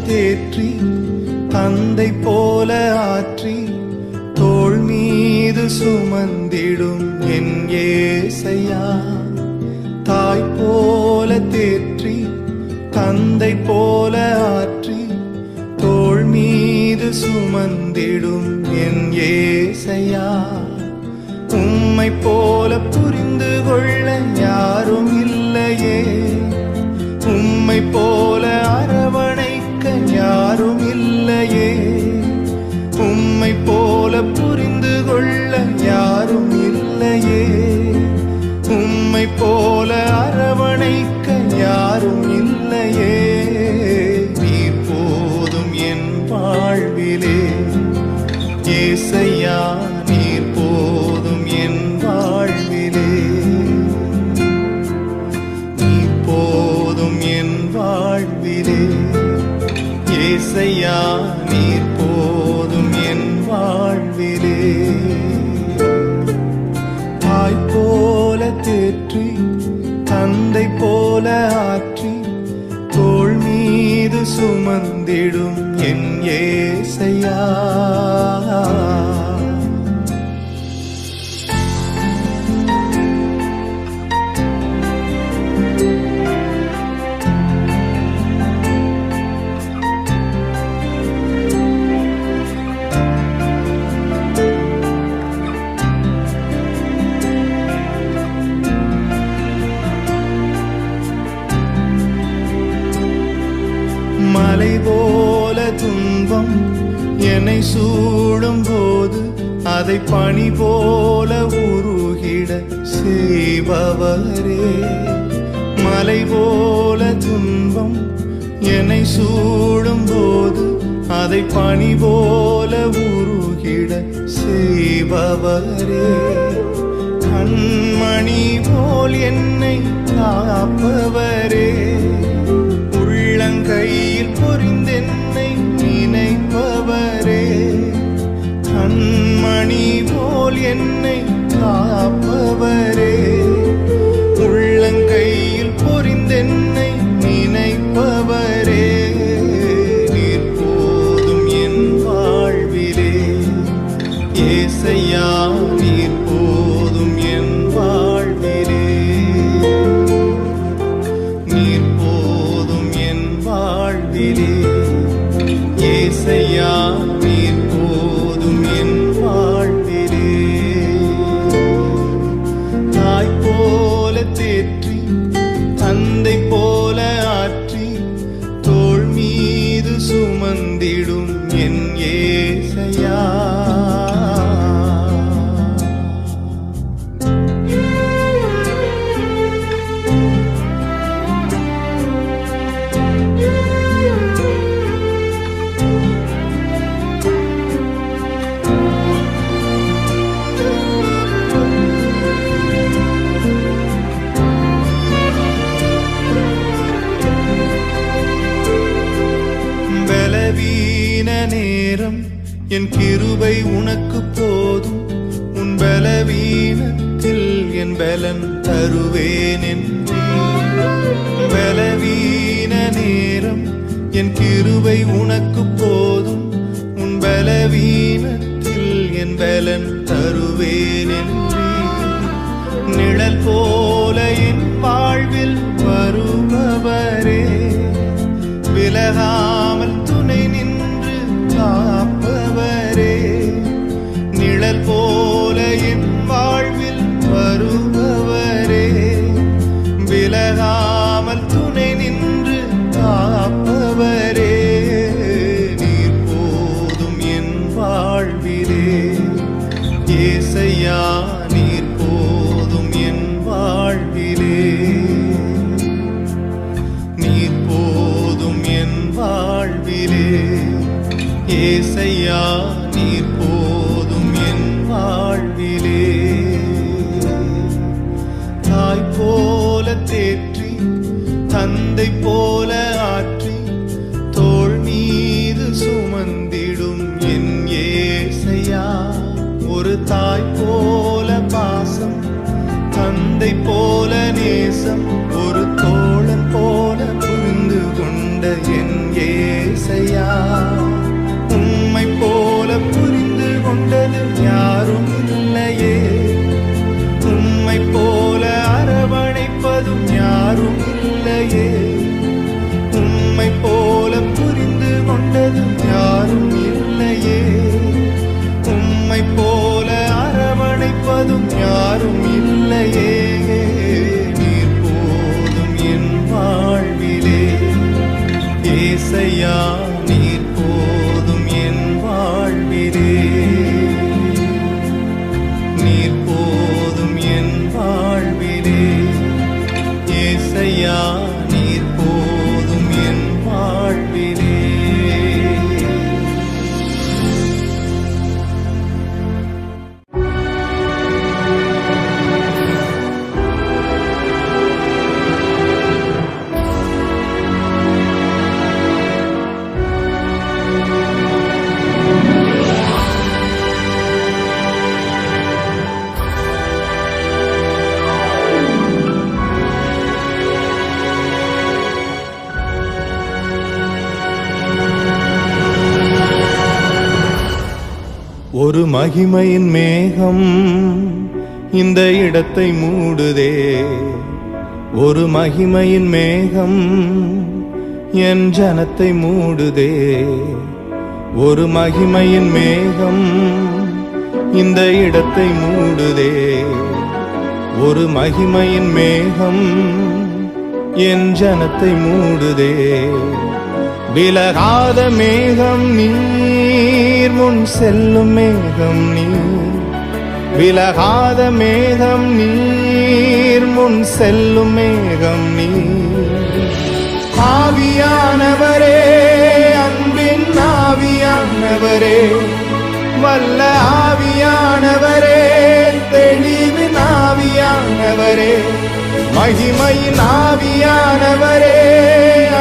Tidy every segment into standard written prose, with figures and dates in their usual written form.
தேற்றி தந்தை போல ஆற்றி தோள் மீது சுமந்திடும் என் ஏசையா. தாய் போல தேற்றி தந்தை போல ஆற்றி தோள் மீது சுமந்திடும் என் ஏசையா. உம்மை போல புரிந்து கொள்ள யாரும் இல்லையே, உம்மை போல அரவணைக்க யாரும் இல்லையே, உம்மை போல புரிந்து கொள்ள யாரும் இல்லையே, உம்மை போல அரவணைக்க யாரும் இல்லையே. நீர் போதும் என் வாழ்விலே ஏசையா, நீர் போதும் என் வாழ்விலே. நீர் போதும் என் வாழ்விலே ஏசையா, நீர் போதும் என் வாழ்விலே. தாய் போல தேற்றி தந்தை போல ஆற்றி தோள் மீது சுமந்திடும் என் ஏசையா. மலை போல துன்பம் என்னை சூடும் போது அதை பனி போல உருகிட செய்பவரே. மலை போல துன்பம் என்னை சூடும் போது அதை பனி போல உருகிட செய்பவரே. கண்மணி போல் என்னை காப்பவரே, உள்ளங்கையில் பொறிந்தென்னை நினைப்பவரே. கண்மணி போல் என்னை காப்பவரே, உள்ளங்கையில் பொறிந்தென்னை நினைப்பவரே. நீர் போதும் என் வாழ்விலே ஏசையா, நீர் போதும் என் வாழ்விலே. நீர் போதும் என் வாழ்விலே ஏசையா, நீர் போதும் என் வாழ்விலே. தாய் போல தேற்றி தந்தை போல ஆற்றி தோள் மீது சுமந்திடும் என் ஏசையா. பலவீன நேரம் என் கிருபை உனக்கு போதும், உன் பலவீனத்தில் என் பலன் தருவேன் என்றீர். பலவீன நேரம் என் கிருபை உனக்கு போதும், உன் பலவீனத்தில் என் பலன் தருவேன் என்றீர். நிழல் போல என் வாழ்வில் வருபவரே, விலகாமல் துணை நின்று காப்பவரே. நிழல் போல என் வாழ்வில் வருபவரே, விலகாமல் துணை நின்று காப்பவரே. நீர் போதும் என் வாழ்விலே ஏசையா, நீர் போதும் என் வாழ்விலே. நீர் போதும் என் வாழ்விலே ஏசையா, நீர் போதும் என் வாழ்விலே. தாய் போல தேற்றி தந்தை போல ஆற்றி தோள் மீது சுமந்திடும் என் ஏசையா. ஒரு தாய் போல பாசம், தந்தை போல நேசம், ஒரு தோழன் போல புரிந்து கொண்ட என் ஏசையா. ஒரு மகிமையின் மேகம் இந்த இடத்தை மூடுதே. ஒரு மகிமையின் மேகம் என் ஜனத்தை மூடுதே. ஒரு மகிமையின் மேகம் இந்த இடத்தை மூடுதே. ஒரு மகிமையின் மேகம் என் ஜனத்தை மூடுதே. விலகாத மேகம் நீர், முன் செல்லும் மேகம் நீர். விலகாத மேகம் நீர், முன் செல்லும் மேகம் நீர். ஆவியானவரே, அன்பின் ஆவியானவரே, வல்ல ஆவியானவரே, தெளிவின் ஆவியானவரே, மகிமையின் ஆவியானவரே,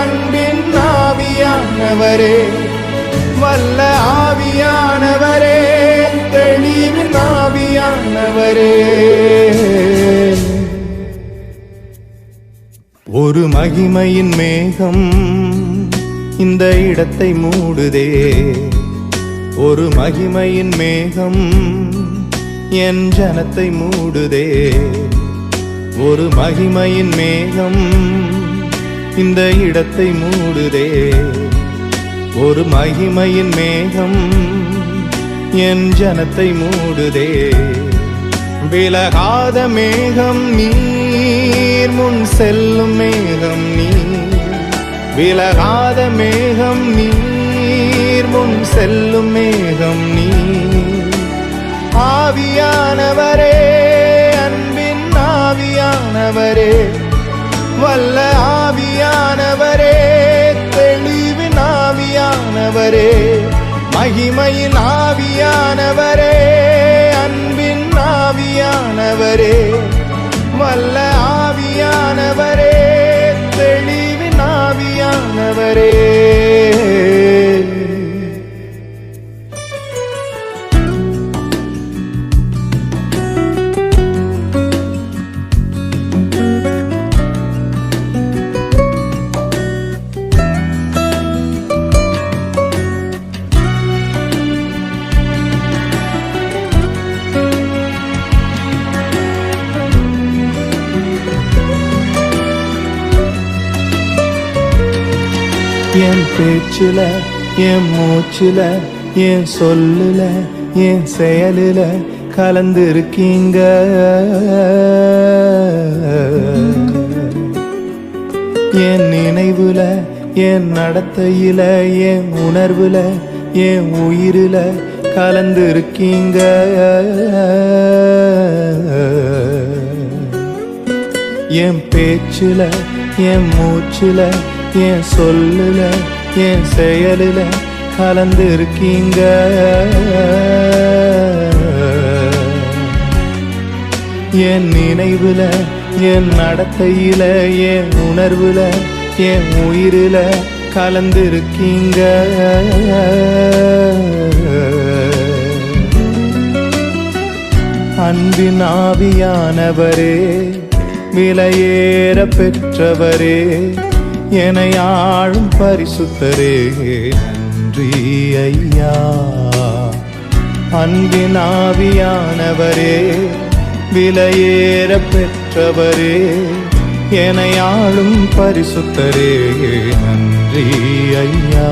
அன்பின் ஆவியானவரே, வல்ல ஆவியானவரே, தெளிவின் ஆவியானவரே. ஒரு மகிமையின் மேகம் இந்த இடத்தை மூடுதே. ஒரு மகிமையின் மேகம் என் ஜனத்தை மூடுதே. ஒரு மகிமையின் மேகம் இந்த இடத்தை மூடுதே. ஒரு மகிமையின் மேகம் என் ஜனத்தை மூடுதே. விலகாத மேகம் நீர், முன் செல்லும் மேகம் நீர். விலகாத மேகம் நீர், முன் செல்லும் மேகம் நீர். ஆவியானவரே, அன்பின் ஆவியானவரே, வல்ல ஆவியானவரே, தெளிவின் ஆவியானவரே, மகிமையின் ஆவியானவரே, அன்பின் ஆவியானவரே, வல்ல ஆவியானவரே, தெளிவின் ஆவியானவரே. என் பேச்சுல, என் மூச்சுல, என் சொல்லுல, என் செயலுல கலந்திருக்கீங்க. என் நினைவுல, என் நடத்தையில, என் உணர்வுல, என் உயிரில கலந்திருக்கீங்க. என் பேச்சுல, என் மூச்சுல, என் சொல்லுல, என் செயலுல கலந்திருக்கீங்க. என் நினைவுல, என் நடத்தையில, என் உணர்வுல, என் உயிரில கலந்திருக்கீங்க. அன்பின் ஆவியானவரே, விலையேற பெற்றவரே, என்னை ஆளும் பரிசுத்தரே, நன்றி ஐயா. அன்பின் ஆவியானவரே, விலையேற பெற்றவரே, என்னை ஆளும் பரிசுத்தரே, நன்றி ஐயா.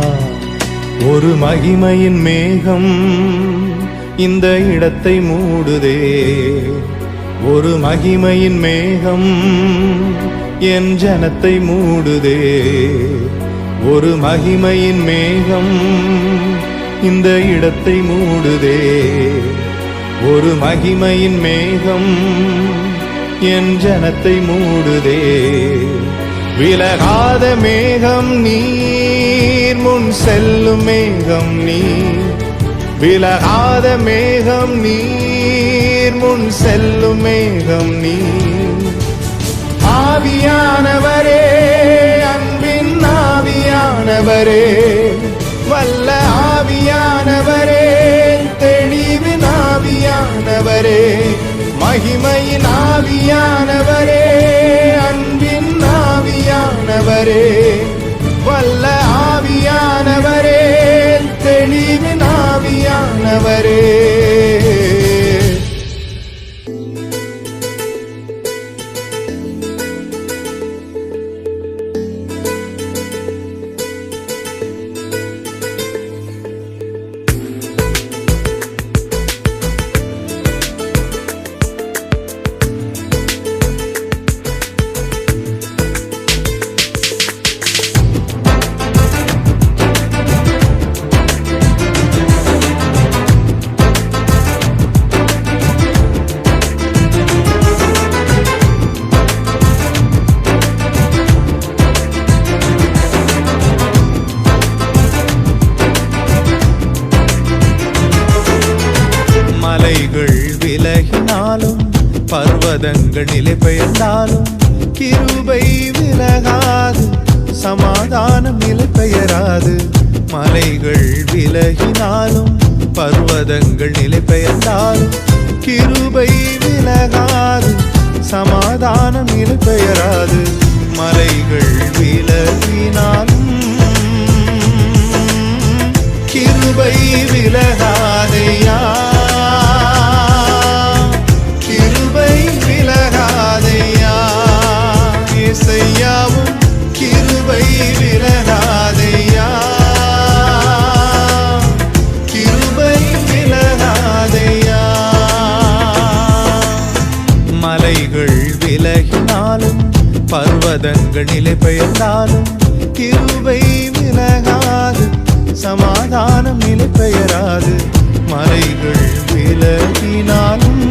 ஒரு மகிமையின் மேகம் இந்த இடத்தை மூடுதே. ஒரு மகிமையின் மேகம் என் ஜனத்தை மூடுதே. ஒரு மகிமையின் மேகம் இந்த இடத்தை மூடுதே. ஒரு மகிமையின் மேகம் என் ஜனத்தை மூடுதே. விலகாத மேகம் நீர், முன் செல்லும் மேகம் நீர். விலகாத மேகம் நீர், முன் செல்லும் மேகம் நீர். ஆவியானவரே, அன்பின் ஆவியானவரே, வல்ல ஆவியானவரே, தெளிவின் ஆவியானவரே, மகிமையின் ஆவியானவரே, அன்பின் ஆவியானவரே, வல்ல ஆவியானவரே, தெளிவின் ஆவியானவரே. பர்வதங்கள் நிலை பெயர்ந்தாலும் கிருபை விலகாது, சமாதானம் நிலை பெயராது. மலைகள் விலகினாலும் பர்வதங்கள் நிலை பெயர்ந்தாலும் கிருபை விலகாது, சமாதானம் நிலை பெயராது. மலைகள் விலகினாலும் கிருபை விலகாதையா, கிருபை விலகாதையா. இசையாவும் கிருபை விலகாதையா, கிருபை விலகாதையா. மலைகள் விலகினாலும் பர்வதங்கள் நிலை பெயர்ந்தாலும் கிருபை விலகாது, சமாதானம் நிலை பெயராது. மலைகள் விலகினாலும்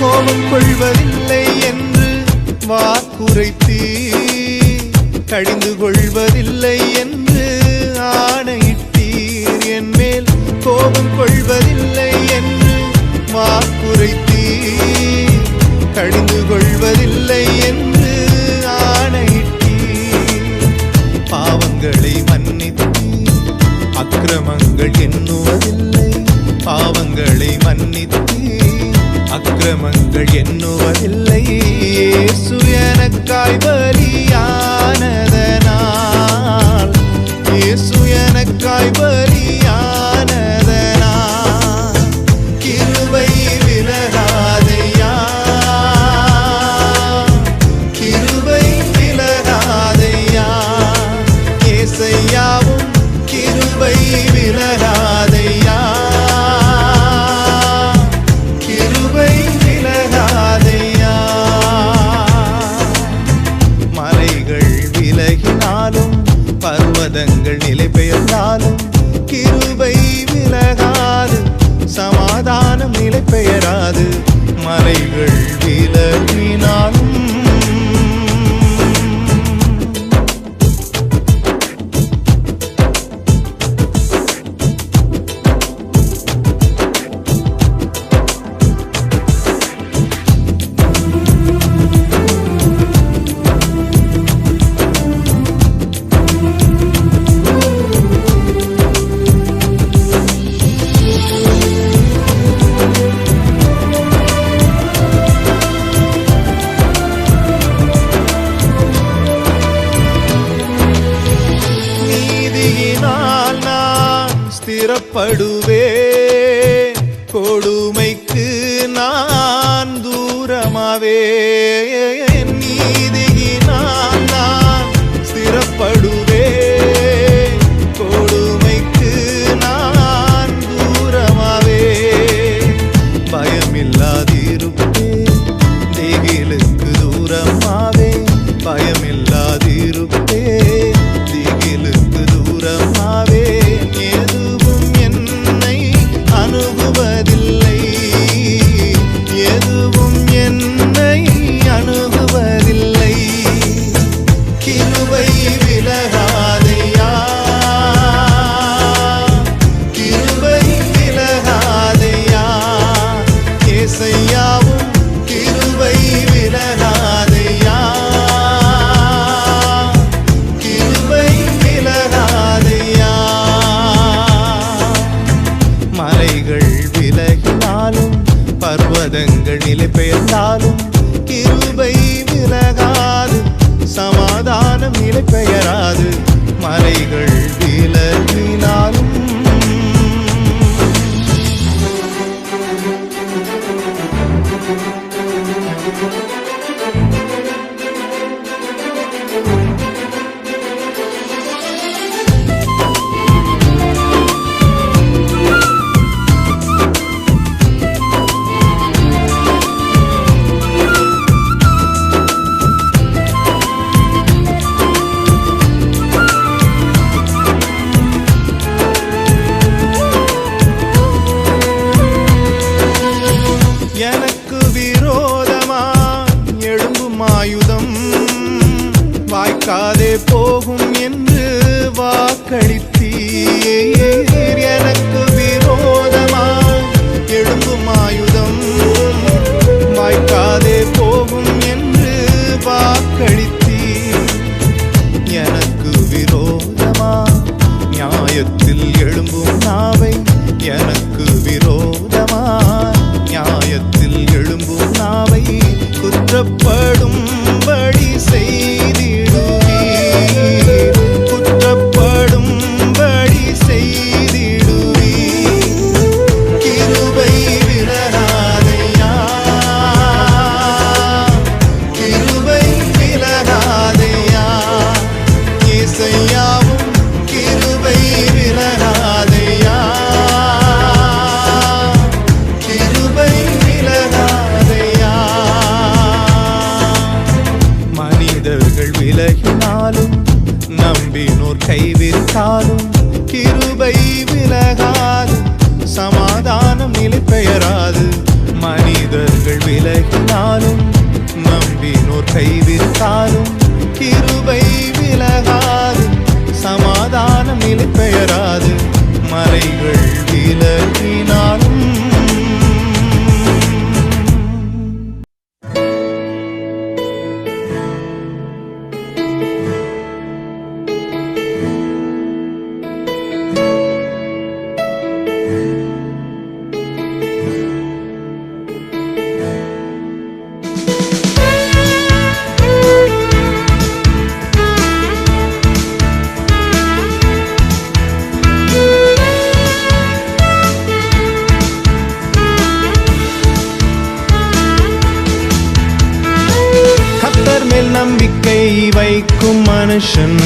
கோபம் கொள்வதில்லை என்று வாக்குரைத்தீ, கடிந்து கொள்வதில்லை என்று ஆணையிட்டீர். என் மேல் கோபம் கொள்வதில்லை என்று வாக்குரைத்தீ, கடிந்து கொள்வதில்லை என்று ஆணையிட்டீர். பாவங்களை மன்னித்தீர், அக்கிரமங்கள் எண்ணுவதில்லை. பாவங்களை மன்னித்தீர், அக்கிரமங்கள் எண்ணுவதில்லை. இயேசு எனக்காய் பலியானதனால், இயேசு எனக்காய் பலியானதனால் கிருபை விலகாதையா, கிருபை விலகாதையா. இசையாவும் கிருபை விலகாதையா, கிருபை விலகாதையா. மலைகள் விலகினாலும் பர்வதங்கள் நிலை பெயர்ந்தாலும் கிருபை விலகாது, சமாதானம் நிலை பெயராது. மலைகள் விலகினாலும் ஸ்திரப்படுவே, கொடுமைக்கு நான் தூரமாவே. நீதியினால் நான் ஸ்திரப்படுவே, கொடுமைக்கு நான் தூரமாவே. பயமில்லாதிருப்பே, திகிலுக்கு தூரமாவே. பயமில்லாதிருப்பே, திகிலுக்கு தூரமாவே. எதுவும் என்னை அணுகுவதில்லை, எதுவும் என்னை அணுகுவதில்லை. கிருபை விலகாதையா, கிருபை விலகாதையா. இசையாவும் கிருபை விலகாதையா, கிருபை விலகாதையா. மலைகள் விலகினாலும் பர்வதங்கள் நிலை பெயர்ந்தாலும் கிருபை விலகாது, சமாதானம் நிலை பெயராது. மலைகள் விலகினாலும் ஆயுதம் வாய்க்காதே போகும் என்று வாக்களித்தீர். எனக்கு விரோதமாய் எழும்பும் ஆயுதம் வாய்க்காதே போகும் என்று வாக்களித்தீர். எனக்கு விரோதமாய் நியாயத்தில் எழும்பும் நாவை எனக்கு விரோதமாய் நியாயத்தில் எழும்பும் நாவை குற்றப்படும்படி செய்திடுவீர். குற்றப்படும்படி செய்திடுவீர். கிருபை விலகாதையா, கிருபை விலகாதையா, இயேசையாவும் கிருபை விலகாதையா, கிருபை விலகாதையா. மனிதர்கள் விலகினாலும் நம்பினோர் கைவிரித்தாலும் கிருபை விலகாது, சமாதானம் நிலை பெயராது. மனிதர்கள் விலகினாலும் நம்பினோர் கைவிரித்தாலும் கிருபை விலகாது, சமாதானம் நிலை பெயராது. மலைகள் விலகினாலும் மேல் நம்பிக்கை வைக்கும் மனுஷன்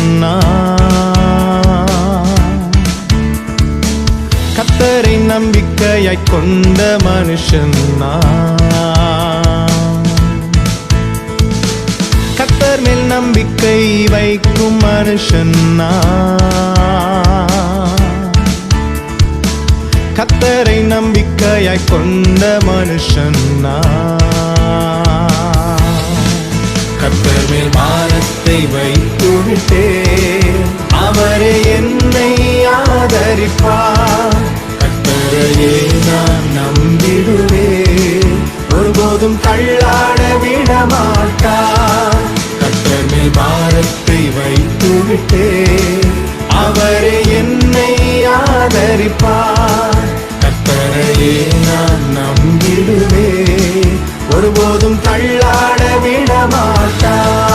கர்த்தரை நம்பிக்கையாய் கொண்ட மனுஷன் கர்த்தர் மேல் நம்பிக்கை வைக்கும் மனுஷன் கர்த்தரை நம்பிக்கையாய் கொண்ட மனுஷன் கர்த்தர் மேல் பாரத்தை வைத்துவிட்டே அவரே என்னை ஆதரிப்பார். கர்த்தரையே நான் நம்பிடுவேன், ஒருபோதும் தள்ளாட விட மாட்டார். கர்த்தர் மேல் பாரத்தை வைத்துவிட்டே அவரே என்னை ஆதரிப்பார். கர்த்தரையே நான் நம்பிடுவேன், ஒருபோதும் தள்ளாட விட மாட்டார்.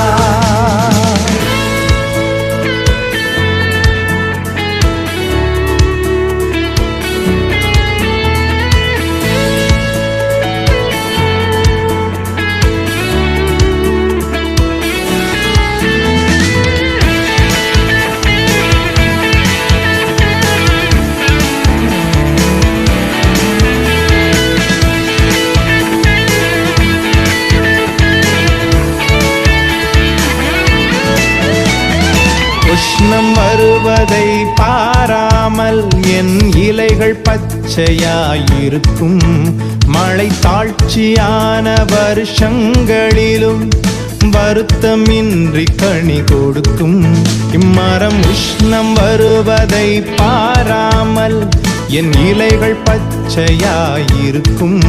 உஷ்ணம் வருவதை பாராமல் என் இலைகள் பச்சையாயிருக்கும். மழை தாழ்ச்சியான வருஷங்களிலும் வருத்தமின்றி கனி கொடுக்கும். இம்மரம் உஷ்ணம் வருவதை பாராமல் என் இலைகள் பச்சையாயிருக்கும்.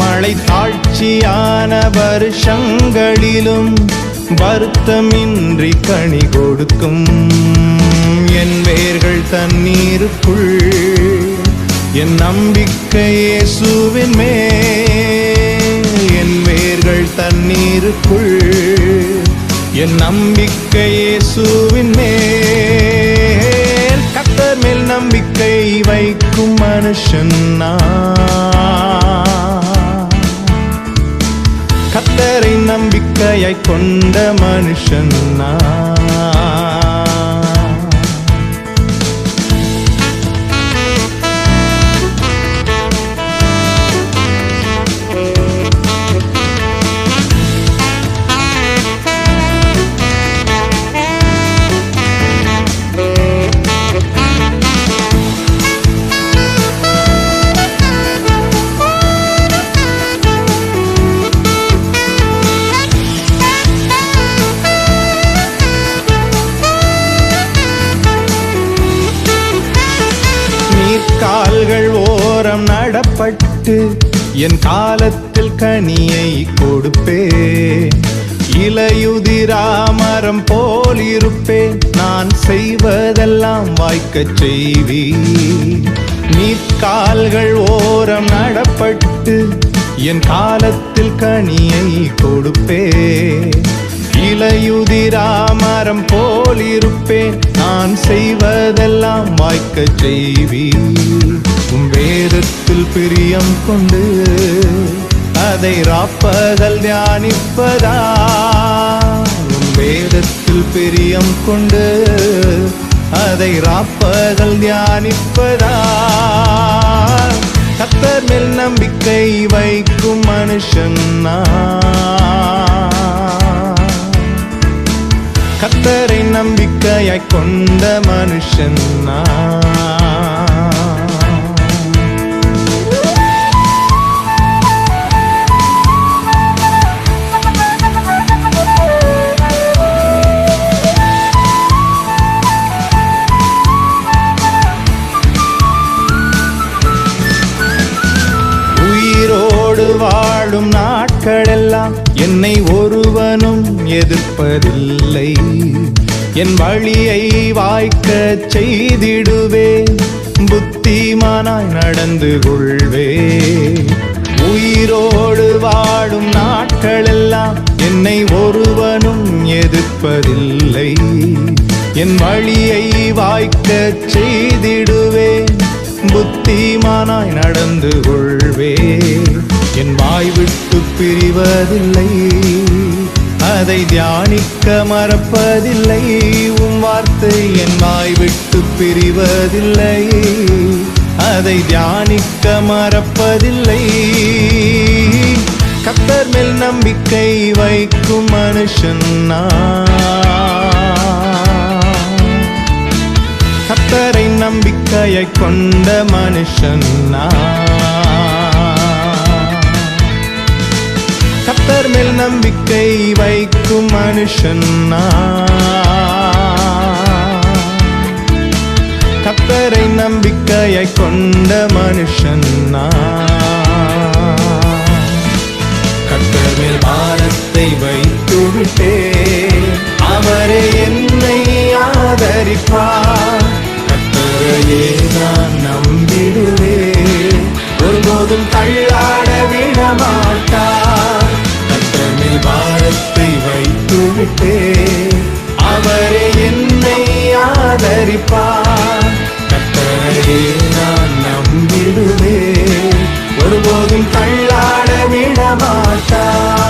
மழை தாழ்ச்சியான வருஷங்களிலும் வருத்தமின்றி கனி கொடுக்கும். என் வேர்கள் தண்ணீருக்குள் என் நம்பிக்கை இயேசுவின் மேல். என் வேர்கள் தண்ணீருக்குள் என் நம்பிக்கை இயேசுவின் மேல். கர்த்தர் மேல் நம்பிக்கை வைக்கும் மனுஷன் கர்த்தரை நம்பிக்கையாய் கொண்ட மனுஷன் ஓரம் நடப்பட்டு என் காலத்தில் கனியை கொடுப்பேன். இலையுதிராமரம் போல் இருப்பேன், நான் செய்வதெல்லாம் வாய்க்கச் செய்வீர். நீர்க்கால்கள் ஓரம் நடப்பட்டு என் காலத்தில் கனியை கொடுப்பேன். இலையுதிராமரம் போல் இருப்பேன், நான் செய்வதெல்லாம் வாய்க்கச் செய்வீர். உம் வேதத்தில் பிரியம் கொண்டு அதை ராப்பகல் தியானிப்பதா. உம் வேதத்தில் பிரியம் கொண்டு அதை ராப்பகல் தியானிப்பதா. கர்த்தர் மேல் நம்பிக்கை வைக்கும் மனுஷன் நான். கர்த்தரை நம்பிக்கையாய் கொண்ட மனுஷன் நான். வாழும் நாட்களெல்லாம் என்னை ஒருவனும் எதிர்ப்பதில்லை. என் வழியை வாய்க்கச் செய்திடுவேன், புத்திமானாய் நடந்து கொள்வேன். உயிரோடு வாழும் நாட்களெல்லாம் என்னை ஒருவனும் எதிர்ப்பதில்லை. என் வழியை வாய்க்கச் செய்திடுவேன், புத்திமானாய் நடந்து கொள்வேன். என் வாய் விட்டு பிரிவதில்லை, அதை தியானிக்க மறப்பதில்லை. உம் வார்த்தை என் வாய் விட்டு பிரிவதில்லை, அதை தியானிக்க மறப்பதில்லை. கர்த்தர் மேல் நம்பிக்கை வைக்கும் மனுஷன் நான். கர்த்தரை நம்பிக்கையை கொண்ட மனுஷன் நான். கர்த்தர் மேல் நம்பிக்கை வைக்கும் மனுஷன் நான். கர்த்தரை நம்பிக்கையை கொண்ட மனுஷன் நான். கர்த்தர் மேல் பாரத்தை வைத்து விட்டேன், அவரே என்னை ஆதரிப்பார். கர்த்தரையே நான் நம்பிடுவேன், ஒருபோதும் தள்ளாட விடமாட்டார். கர்த்தர் மேல் பாரத்தை வைத்து விட்டேன், அவரே என்னை ஆதரிப்பார். கர்த்தரையே நான் நம்பிடுவேன், ஒருபோதும் தள்ளாட விடமாட்டார்.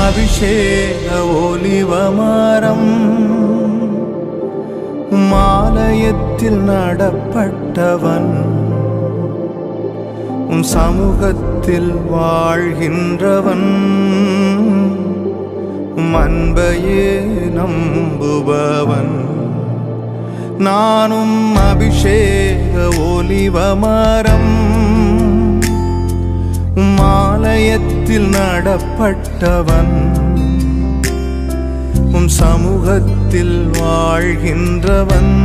அபிஷேக ஒலிவமரம் மாலயத்தில் நடப்பட்டவன், உம் சமூகத்தில் வாழ்கின்றவன், அன்பையே நம்புபவன். நானும் அபிஷேக ஒலிவமரம் மாலயத்தில் நடப்பட்டவன், உம் சமூகத்தில் வாழ்கின்றவன்,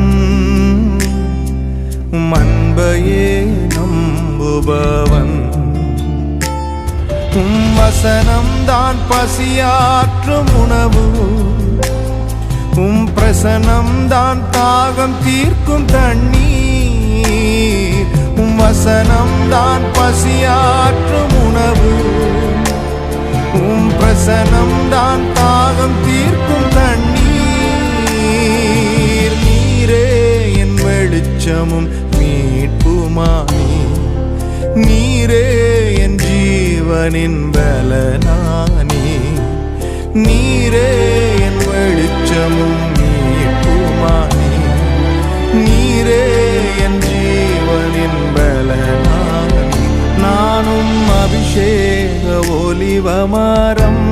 உம் அன்பையே நம்புபவன். உம் வசனம் தான் பசியாற்றும் உணவு, உம் பிரசனம் தான் தாகம் தீர்க்கும் தண்ணீர். உம் வசனம் தான் பசியாற்றும் உணவு, உம் பிரசனம் தான் தாகம் தீர்க்கும் தண்ணீர். வெளிச்சமும் மீட்புமானி. நீரே என் ஜீவனின் பலனானி. நீரே என் வெளிச்சமும் மீட்புமானி. நீரே என் ஜீவனின் பலனானி. நானும் அபிஷேக ஒலிவமரம்,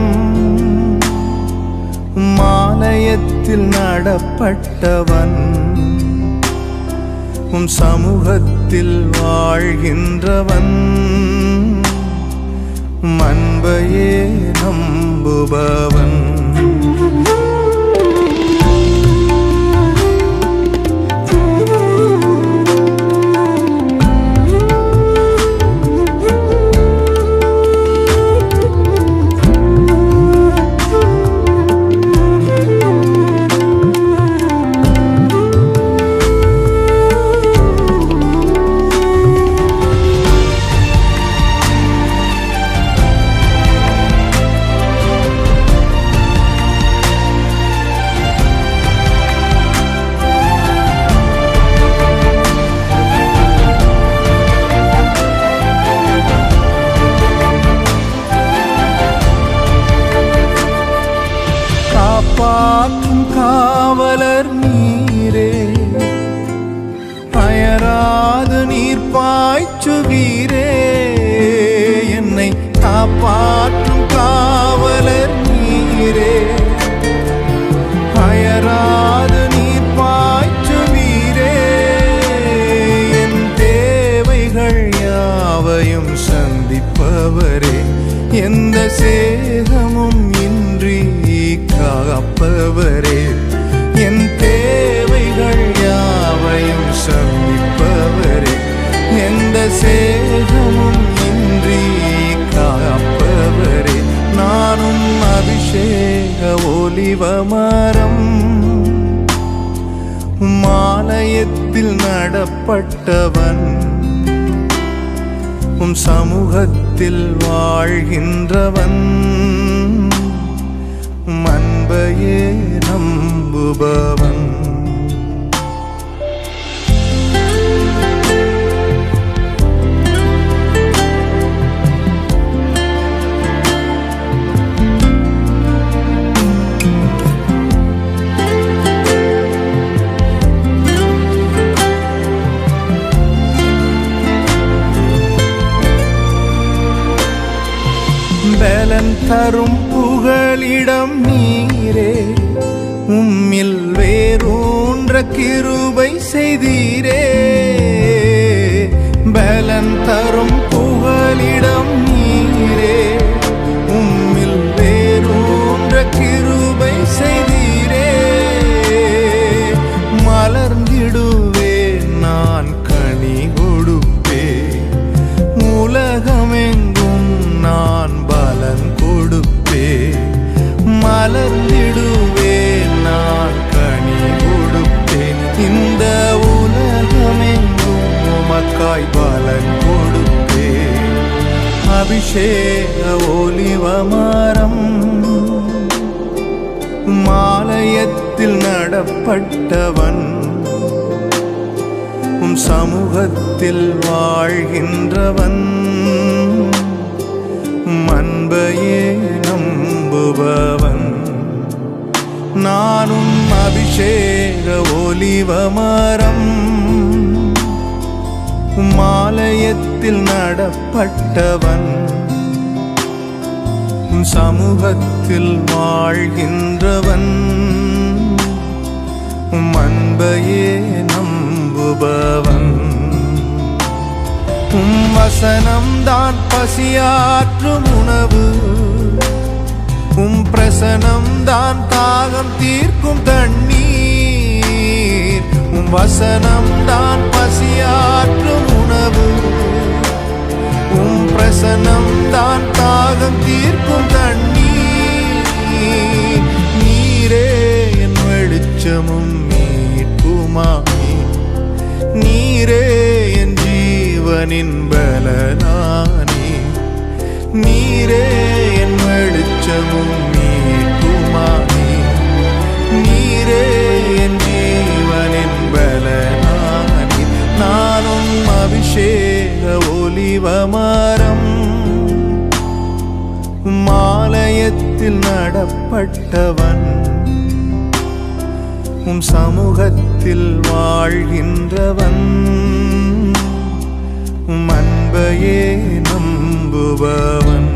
மாலயத்தில் நடப்பட்டவன், உம் சமூகத்தில் வாழ்கின்றவன், அன்பையே நம்புபவன். காப்பாற்றும் காவலர் நீரே, அயராது நீர் பாய்ச்சுவீரே. என்னை காப்பாற்றும் காவலர் நீரே, அயராது நீர் பாய்ச்சுவீரே. என் தேவைகள் யாவையும் சந்திப்பவரே, எந்த சேதமும் இன்றி காப்பவரே. என் தேவைகள் யாவையும் சந்திப்பவரே, எந்த சேதமும் இன்றி காப்பவரே. நானும் அபிஷேக ஒலிவமரம், மாலயத்தில் நடப்பட்டவன், உம் சமூகத்தில் வாழ்கின்றவன், அன்பையே நம்புபவன். பலன் தரும் புகலிடம் நீரே, உம்மில் வேரூன்ற கிருபை செய்தீரே. பலன் தரும் புகலிடம் நீரே, உம்மில் வேரூன்ற கிருபை செய்தீரே. மலர்ந்திடுவேன் நான் கனி கொடுப்பேன், உலகமெங்கும் நான் பலன் கொடுப்பேன். மலர்ந்திடுவேன் நான் கனி கொடுப்பேன், இந்த உலகமெங்கும் உமக்காய் பலன் கொடுப்பேன். அபிஷேக ஒலிவமரம், மாலயத்தில் நடப்பட்டவன், உம் சமூகத்தில் வாழ்கின்றவன், அன்பையே நம்புபவன். நானும் அபிஷேக ஒலிவமரம், மாலயத்தில் நடப்பட்டவன், சமூகத்தில் வாழ்கின்றவன், அன்பையே நம்புபவன். உம் வசனம்தான் பசியாற்றும் உணவு, உம் பிரசனம்தான் தாகம் தீர்க்கும் தண்ணீர். உம் வசனம்தான் பசியாற்றும் உணவு, உம் பிரசனம்தான் தாகம் தீர்க்கும் தண்ணீர். நீரே என் வெளிச்சமும் மீட்புமானி. நீரே என் ஜீவனின் பலனானி. நீரே என் வெளிச்சமும் மீட்புமானி. நீரே என் ஜீவனின் பலனானி. ஒலிவமரம் மாலயத்தில் நடப்பட்டவன் சமூகத்தில் வாழ்கின்றவன் அன்பையே நம்புபவன்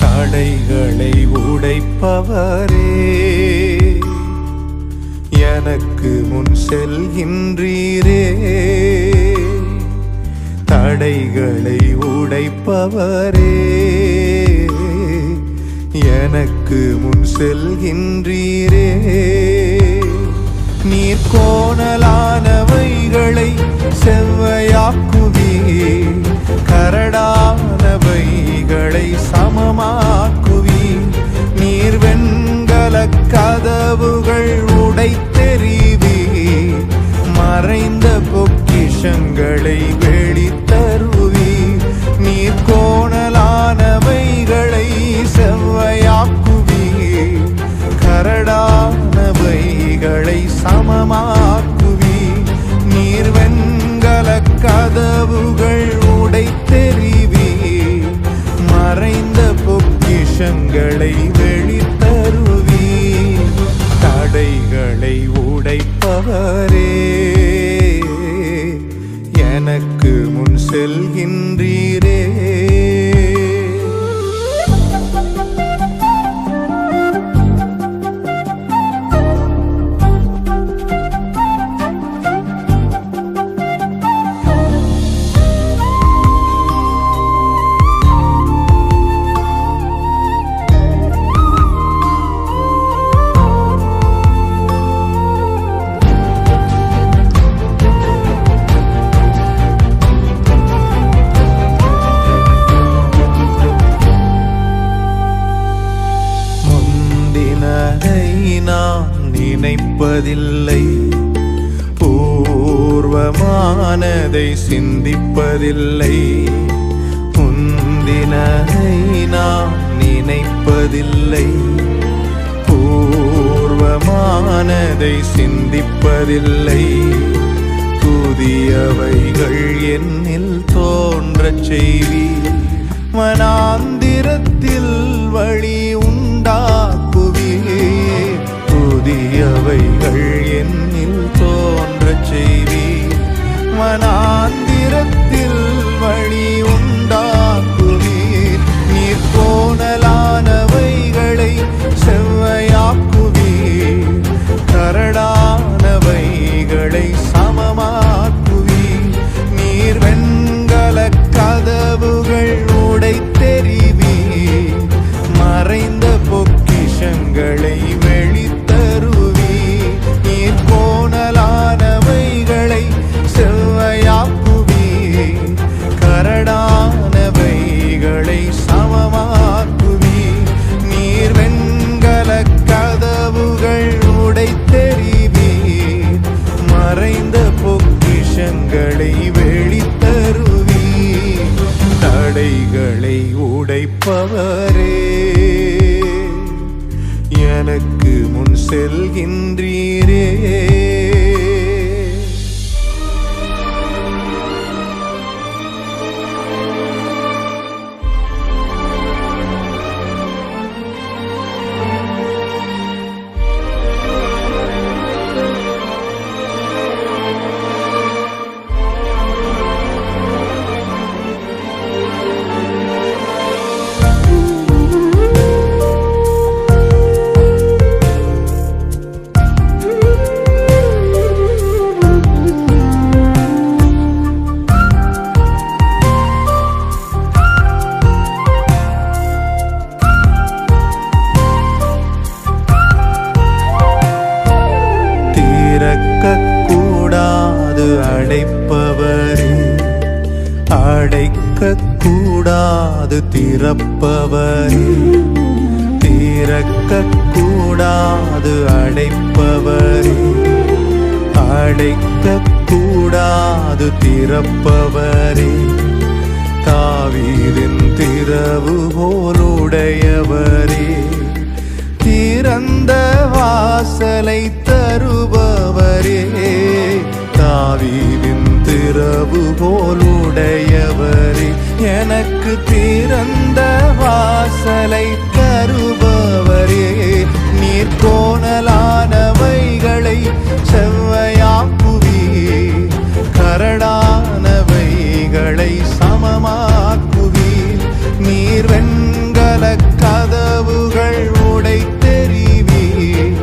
தடைகளை உடைப்பவரே எனக்கு முன் செல்கின்றீரே தடைகளை உடைப்பவரே எனக்கு முன் செல்கின்றீரே நீர் கோணலானவைகளை செவ்வையாக்குவீர் கரடானவைகளை சமமாக்குவீர் நீர் வெண்கல கதவுகள் உடைத்தெறிவீர் மறைந்த பொக்கிஷங்களை வெளித்தருவீர் நீர் கோணலானவைகளை செவ்வையாக்குவீர் கரடானவைகளை சமமாக்குவீர் நீர் வெண்கல கதவுகள் உடைத்தெறிவீர் மறைந்த பொக்கிஷங்களை வெளித்தருவீர் தடைகளை உடைப்பவரே எனக்கு முன் செல்கின்றீரே நான் நினைப்பதில்லை பூர்வமானதை சிந்திப்பதில்லை முந்தினதை நான் நினைப்பதில்லை பூர்வமானதை சிந்திப்பதில்லை புதியவைகள் என்னில் தோன்றச் செய்வீர் வனாந்திரத்தில் வழி உண்டாக்குவீர் புதியவைகள் என்னில் தோன்றச் செய்வீர் வனாந்திரத்தில் வழி உண்டாக்குவீர் நீர் கோணலானவைகளை செவ்வையாக்குவீர் கரடானவைகளை சமமாக்குவீர் நீர் வெண்கல கதவுகள் உடைத்தெறிவீர் மறைந்த பொக்கிஷங்களை வெளித்தருவீர் நீர் கோணலானவைகளை செவ்வையாக்குவீர் கரடானவைகளை சமமாக்குவீர் நீர் வெண்கல கதவுகள் உடைத்தெறிவீர் மறைந்த பொக்கிஷங்களை வெளித்தருவீர் தடைகளை உடைப்பவரே எனக்கு முன் செல்கின்றீரே திறப்பவரே, திறக்க கூடாது அடைப்பவரே, அடைக்க கூடாது திறப்பவரே, தாவீதின் திறவுகோலுடையவரே, திறந்த வாசலை தருபவரே, தாவீதின் திறவுகோலுடையவரே, எனக்கு திறந்த வாசலை தருபவரே, நீர் கோணலானவைகளை செவ்வையாக்குவீர், கரடானவைகளை சமமாக்குவீர், நீர் வெண்கல கதவுகள் உடைத்தெறிவீர்,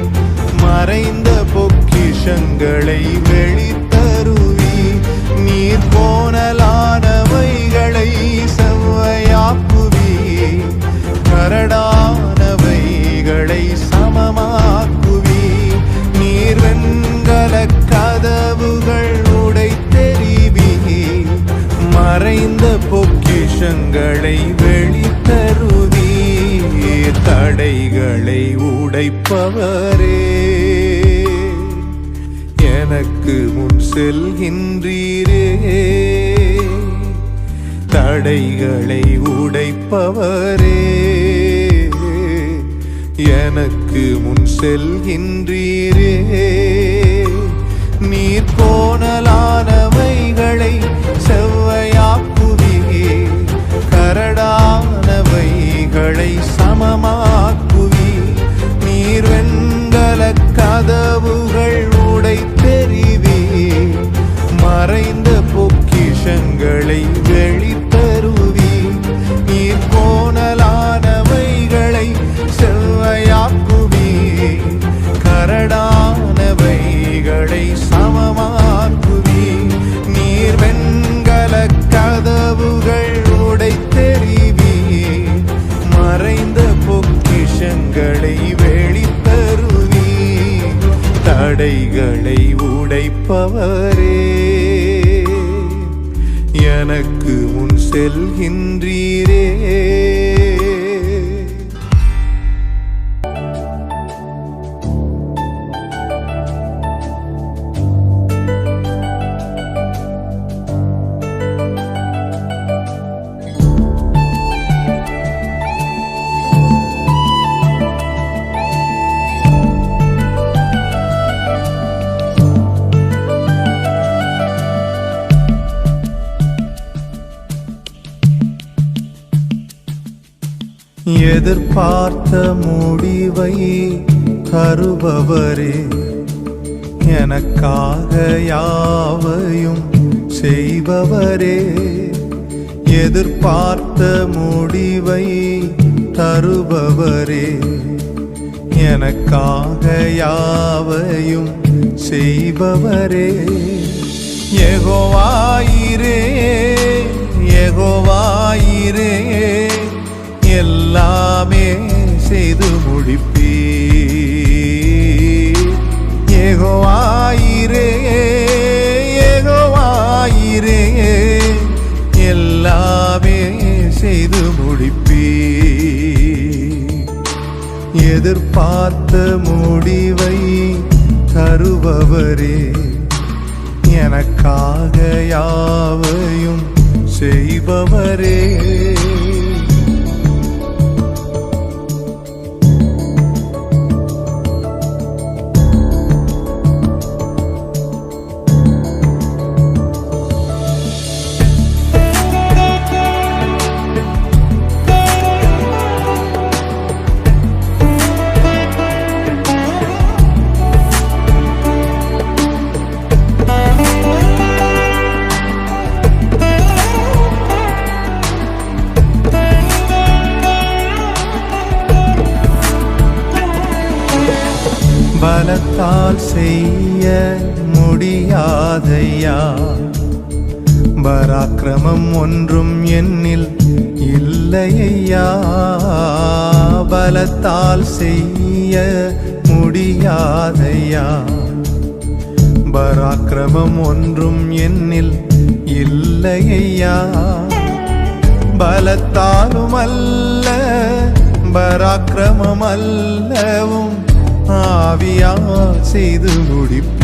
மறைந்த பொக்கிஷங்களை வெளித்தருவீர், நீர் கோணலானவைகளை செவ்வையாக்குவீர், கரடானவைகளை சமமாக்குவீர், நீர் வெண்கல கதவுகள் உடைத்தெறிவீர், மறைந்த பொக்கிஷங்களை வெளித்தருவீர், தடைகளை உடைப்பவரே, எனக்கு முன் செல்கின்றீரே, தடைகளை உடைப்பவரே, எனக்கு முன் செல்கின்றீரே, நீர் கோணலானவைகளை செவ்வையாக்குவீர், கரடானவைகளை சமமாக்குவீர், நீர் வெண்கல கதவுகள் உடைத்தெறிவீர், மறைந்த பொக்கிஷங்களை வெளித்தருவீர், நீர் கோணலானவைகளை செவ்வையாக்குவீர், கரடானவைகளை சமமாக்குவீர், நீர் வெண்கல கதவுகள் உடைத்தெறிவீர், மறைந்த பொக்கிஷங்களை வெளித்தருவீர், தடைகளை உடைப்பவரே, எனக்கு முன் செல்கின்றீரே. எதிர்பார்த்த முடிவை தருபவரே, எனக்காக யாவையும் செய்பவரே, எதிர்பார்த்த முடிவை தருபவரே, எனக்காக யாவையும் செய்பவரே, யெகோவாயிரே, யெகோவாயிரே, எல்லாமே செய்து முடிப்பீர், யெகோவாயிரே, யெகோவாயிரே, எல்லாமே செய்து முடிப்பீர், எதிர்பார்த்த முடிவை தருபவரே, எனக்காக யாவையும் செய்பவரே, பலத்தால் செய்ய முடியாதையா, பராக்கிரமம் ஒன்றும் என்னில் இல்லையா, பலத்தால் செய்ய முடியாதையா, பராக்கிரமம் ஒன்றும் என்னில் இல்லையா, பலத்தாலும் அல்ல பராக்கிரமம் அல்லவும் ஆவியால் செய்து முடிப்பீர்.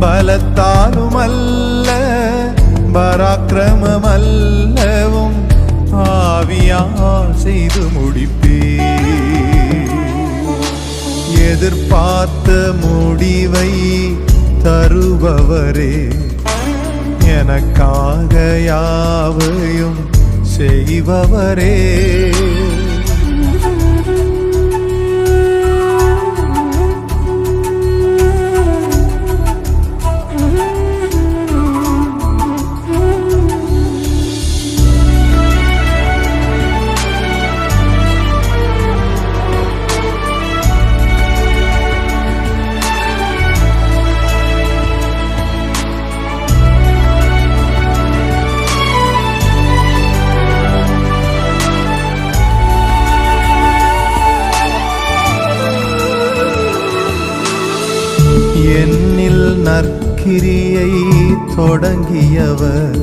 பலத்தாலும் அல்ல பராக்கிரமம் அல்லவும் ஆவியால் செய்து முடிப்பீர். எதிர்பார்த்த முடிவை தருபவரே, எனக்காக யாவையும் செய்பவரே. என்னில் நற்கிரியை தொடங்கியவர்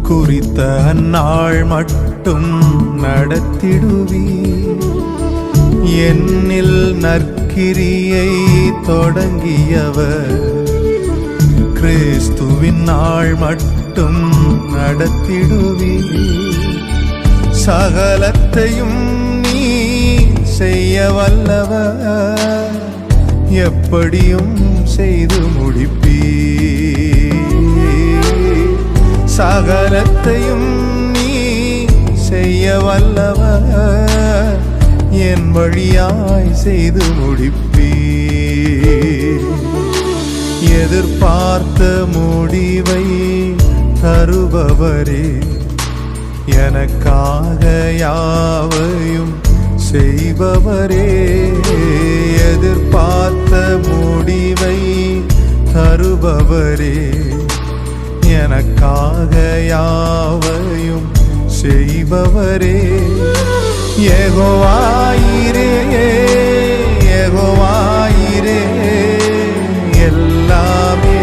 குறித்த அந்நாள் மட்டும் நடத்திடுவீர். என்னில் நற்கிரியை தொடங்கியவர் கிறிஸ்துவின் நாள் மட்டும் நடத்திடுவீர். சகலத்தையும் நீ செய்ய வல்லவர், எப்படியும் செய்து முடிப்பீர். சகலத்தையும் நீ செய்ய வல்லவர், என் வழியாய் செய்து முடிப்பீர். எதிர்பார்த்த முடிவை தருபவரே, எனக்காக யாவையும் செய்பவரே. எதிர்பார்த்த முடிவை தருபவரே, எனக்காக யாவையும் செய்பவரே. யெகோவாயிரே யெகோவாயிரே, எல்லாமே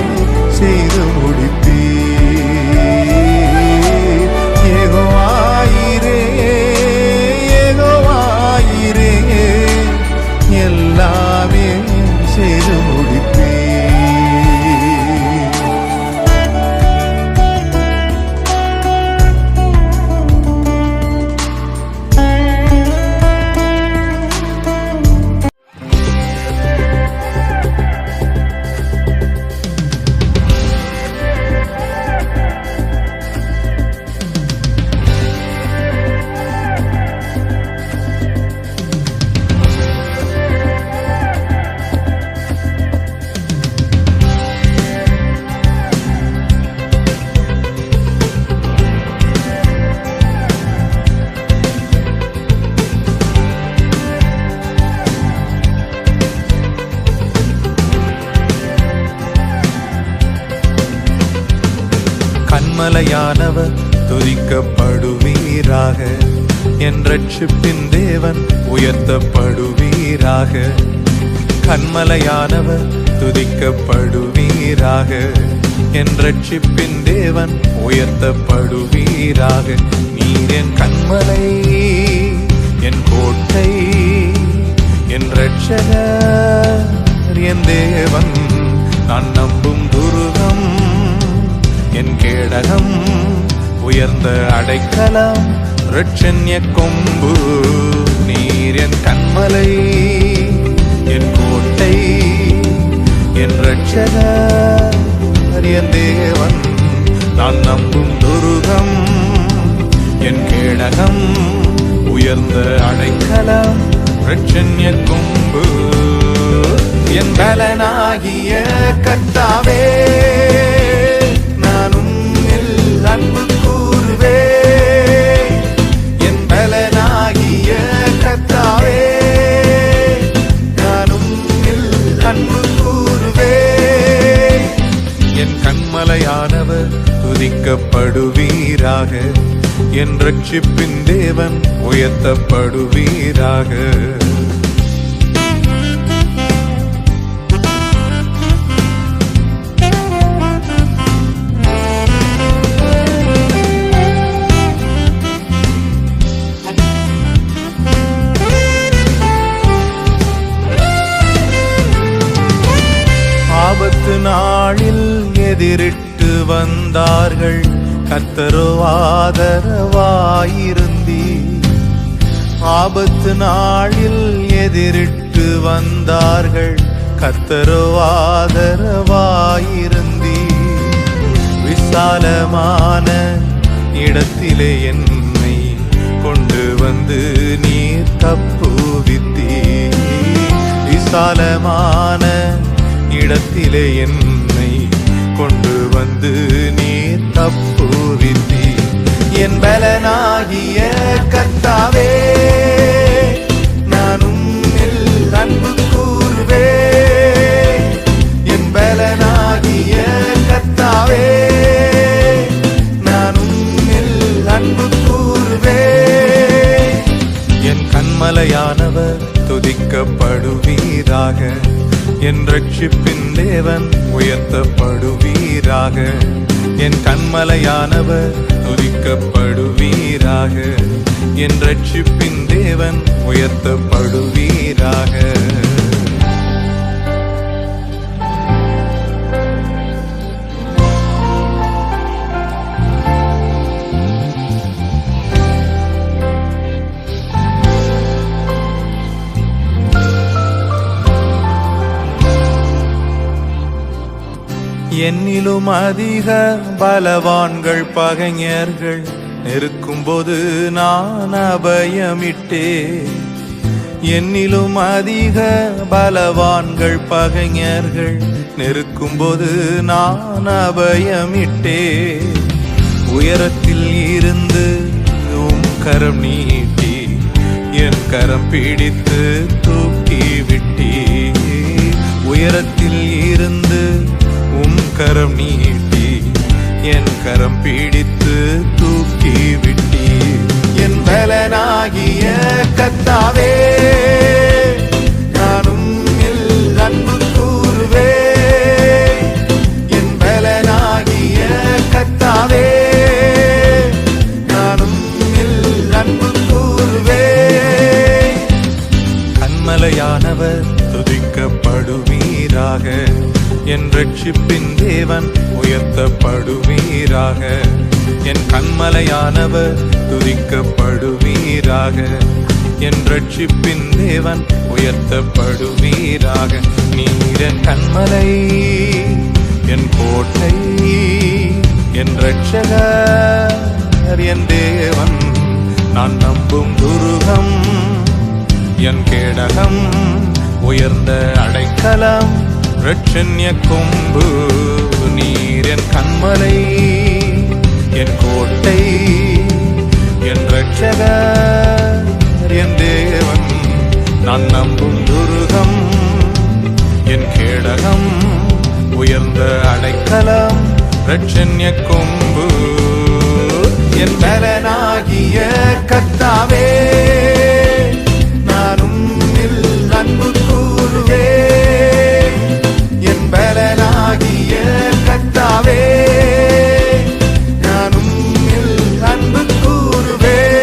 செய்து முடிப்பீர். யெகோவாயிரே யெகோவாயிரே, எல்லாமே செய்து முடிப்பீர். கன்மலையானவர் துதிக்கப்படுவீராக, என் ரட்சிப்பின் தேவன் உயர்த்தப்படுவீராக. கன்மலையானவர் துதிக்கப்படுவீராக, என் ரட்சிப்பின் தேவன் உயர்த்தப்படுவீராக. நீர் என் கன்மலை, என் கோட்டை, என் ரட்சகர், என் தேவன், நான் நம்பும் துருகம், என் கேடகம், உயர்ந்த அடைக்கலம், இரட்சண்ய கொம்பு. நீர் என் கன்மலை, என் கோட்டை, என் ரட்சகர், என் தேவன், நான் நம்பும் துருகம், என் கேடகம், உயர்ந்த அடைக்கலம், இரட்சண்ய கொம்பு. என் பலனாகிய கர்த்தாவே, நான் உம்மில் அன்பு கூறுவேன். என் பலனாகிய கர்த்தாவே, நான் உம்மில் அன்பு கூறுவேன். என் கன்மலையானவர் துதிக்கப்படுவீராக, என் ரட்சிப்பின் தேவன் உயர்த்தப்படுவீராக. எதிரிட்டு வந்தார்கள், கர்த்தரோ ஆதரவாயிருந்தீர். ஆபத்து நாளில் எதிரிட்டு வந்தார்கள், கர்த்தரோ ஆதரவாயிருந்தீர். விசாலமான இடத்திலே என்னை கொண்டு வந்து நீர் தப்புவித்தீர். விசாலமான இடத்திலே என்னை கொண்டு வந்து நீர் தப்புவித்தீர். என் பலனாகிய கர்த்தாவே, நான் உம்மில் அன்பு கூர்வேன். என் பலனாகிய கர்த்தாவே, நான் உம்மில் அன்பு கூர்வேன். என் கண்மலையானவர் துதிக்கப்படுவீராக, என் ரட்சிப்பின் தேவன் உயர்த்தப்படுவீராக. என் கண்மலையானவர் துதிக்கப்படுவீராக, என் ரட்சிப்பின் தேவன் உயர்த்தப்படுவீராக. என்னிலும் அதிக பலவான்கள் பகைஞர்கள் நெருக்கும்போது நான் அபயமிட்டேன். என்னிலும் அதிக பலவான்கள் பகைஞர்கள் நெருக்கும்போது நான் அபயமிட்டேன். உயரத்தில் இருந்து உம் கரம் நீட்டி என் கரம் பிடித்து தூக்கி விட்டீர். உயரத்தில் இருந்து உம் கரம் நீட்டி என் கரம் பிடித்து தூக்கி விட்டீர். என் பலனாகிய கர்த்தாவே, நான் உம்மில் அன்பு கூர்வேன். என் பலனாகிய கர்த்தாவே, நான் உம்மில் அன்பு கூர்வேன். கண்மலையானவர் துதிக்கப்படுவீராக, என் ரட்சிப்பின் தேவன் உயர்த்தப்படுவீராக. என் கண்மலையானவர் துதிக்கப்படுவீராக, என் ரட்சிப்பின் தேவன் உயர்த்தப்படுவீராக. நீர் என் கண்மலை, என் கோட்டை, என் ரட்சகர், என் தேவன், நான் நம்பும் துருகம், என் கேடகம், உயர்ந்த அடைக்கலம், ரட்சண்ய கொம்பு. நீர் என் கண்மலை, என் கோட்டை, என் ரட்சகர், என் தேவன், நான் நம்பும் துருகம், என் கேடகம், உயர்ந்த அடைக்கலம், ரட்சண்ய கொம்பு. என் பலனாகிய கர்த்தாவே, நான் உம்மில் அன்பு கூர்வேன். என் பலனாகிய கர்த்தாவே, நான் உம்மில் அன்பு கூர்வேன்.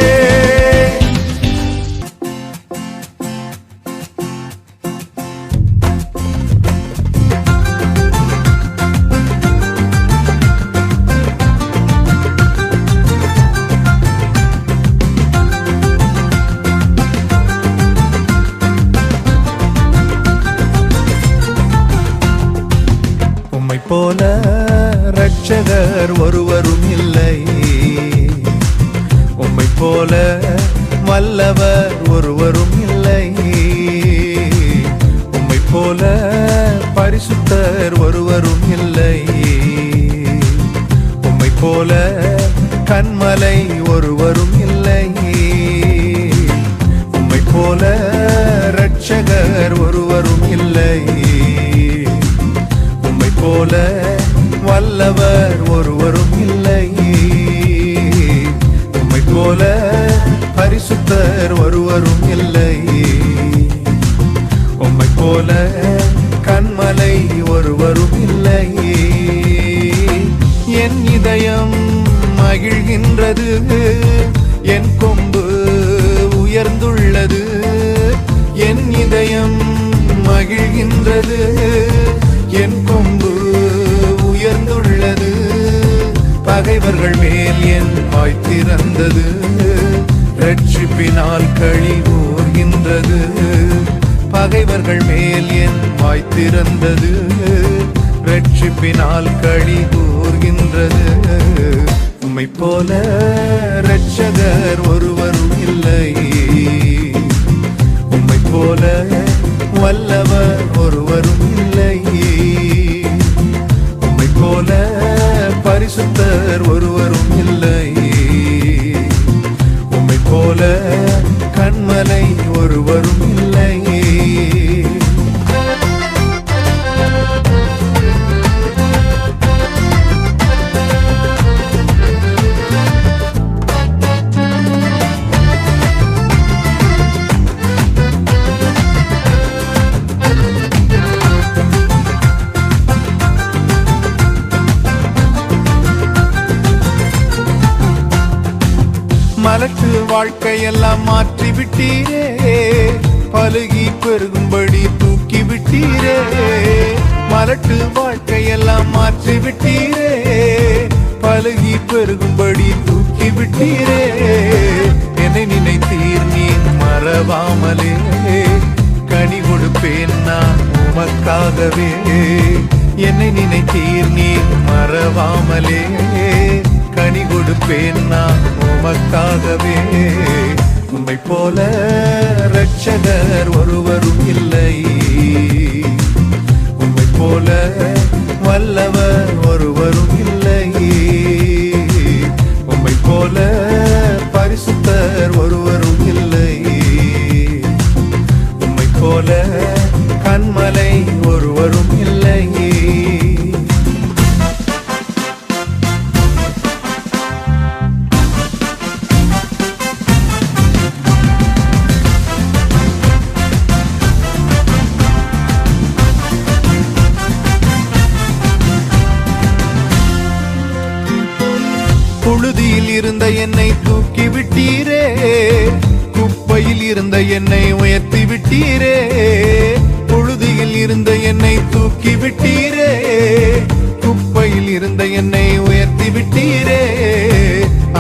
உம்மை போல ரட்சகர் ஒருவரும் இல்லை, உம்மை போல வல்லவர் ஒருவரும் இல்லை, உம்மை போல பரிசுத்தர் ஒருவரும் இல்லை, உம்மை போல கண்மலை ஒருவரும் இல்லை, உம்மை போல ரட்சகர் ஒருவரும் இல்லை, உம்மை போல வல்லவர் ஒருவரும் இல்லை, உம்மை போல பரிசுத்தர் ஒருவரும் இல்லை, உம்மை போல கண்மலை ஒருவரும் இல்லை. என் இதயம் மகிழ்கின்றது, என் கொம்பு உயர்ந்துள்ளது. என் இதயம் மகிழ்கின்றது, என் கொம்பு உயர்ந்துள்ளது. பகைவர்கள் மேல் என் வாய் திறந்தது, ரட்சிப்பினால் களி கூர்கின்றது. பகைவர்கள் மேல் என் வாய் திறந்தது, ரட்சிப்பினால் களி கூர்கின்றது. உம்மை போல இரட்சகர் ஒருவரும் இல்லை, உம்மை போல வல்லவர் ஒருவரும் இல்லை, உம்மை போல பரிசுத்தர் ஒருவரும் இல்லை, உம்மை போல கண்மலை ஒருவரும் இல்லை. மலட்டு வாழ்க்கையெல்லாம் மாற்றி விட்டீரே, பழுகி பெருகும்படி தூக்கி விட்டீரே. மலட்டு வாழ்க்கையெல்லாம் மாற்றி விட்டீரே, பழுகி பெருகும்படி தூக்கி விட்டீரே. என்னை நினைத்தீர் நீ மறவாமலே, கனி கொடுப்பேன் நான் உமக்காகவே. என்னை நினைத்தீர் நீ மறவாமலே, கனி கொடுப்பேன் நான் உமக்காகவே. உம்மை போல இரட்சகர் ஒருவரும் இல்லை, உம்மை போல வல்லவர் ஒருவரும் இல்லை, உம்மை போல பரிசுத்தர் ஒருவரும் இல்லை, உம்மை போல கண்மலை ஒருவரும் இல்லை. புழுதியில் இருந்த என்னை தூக்கி விட்டீரே, குப்பையில் இருந்த என்னை உயர்த்தி விட்டீரே. புழுதியில் இருந்த என்னை தூக்கி விட்டீரே, குப்பையில் இருந்த என்னை உயர்த்தி விட்டீரே.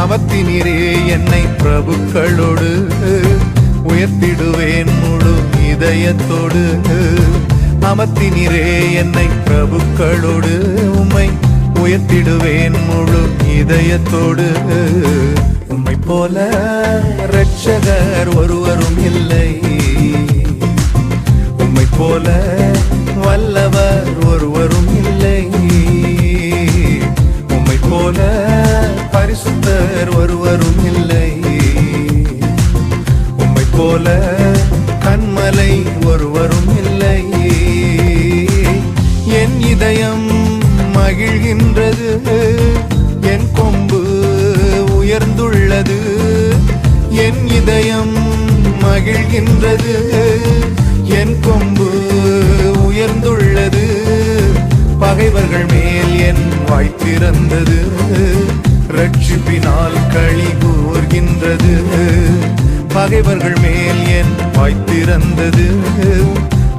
அமர்த்தினீரே என்னை பிரபுக்களோடு, உயர்த்திடுவேன் முழு இதயத்தோடு. அமர்த்தினீரே என்னை பிரபுக்களோடு, உம்மை உயர்த்திடுவேன் முழு இதயத்தோடு. உம்மை போல இரட்சகர் ஒருவரும் இல்லை, உம்மை போல வல்லவர் ஒருவரும் இல்லை, உம்மை போல பரிசுத்தர் ஒருவரும் இல்லை, உம்மை போல கண்மலை ஒருவரும் இல்லை. என் இதயம் மகிழ்கின்றது, என் கொம்பு உயர்ந்துள்ளது. என் இதயம் மகிழ்கின்றது, என் கொம்பு உயர்ந்துள்ளது. பகைவர்கள் மேல் என் வாய் திறந்தது, ரட்சிப்பினால் களி கூர்கின்றது. பகைவர்கள் மேல் என் வாய் திறந்தது,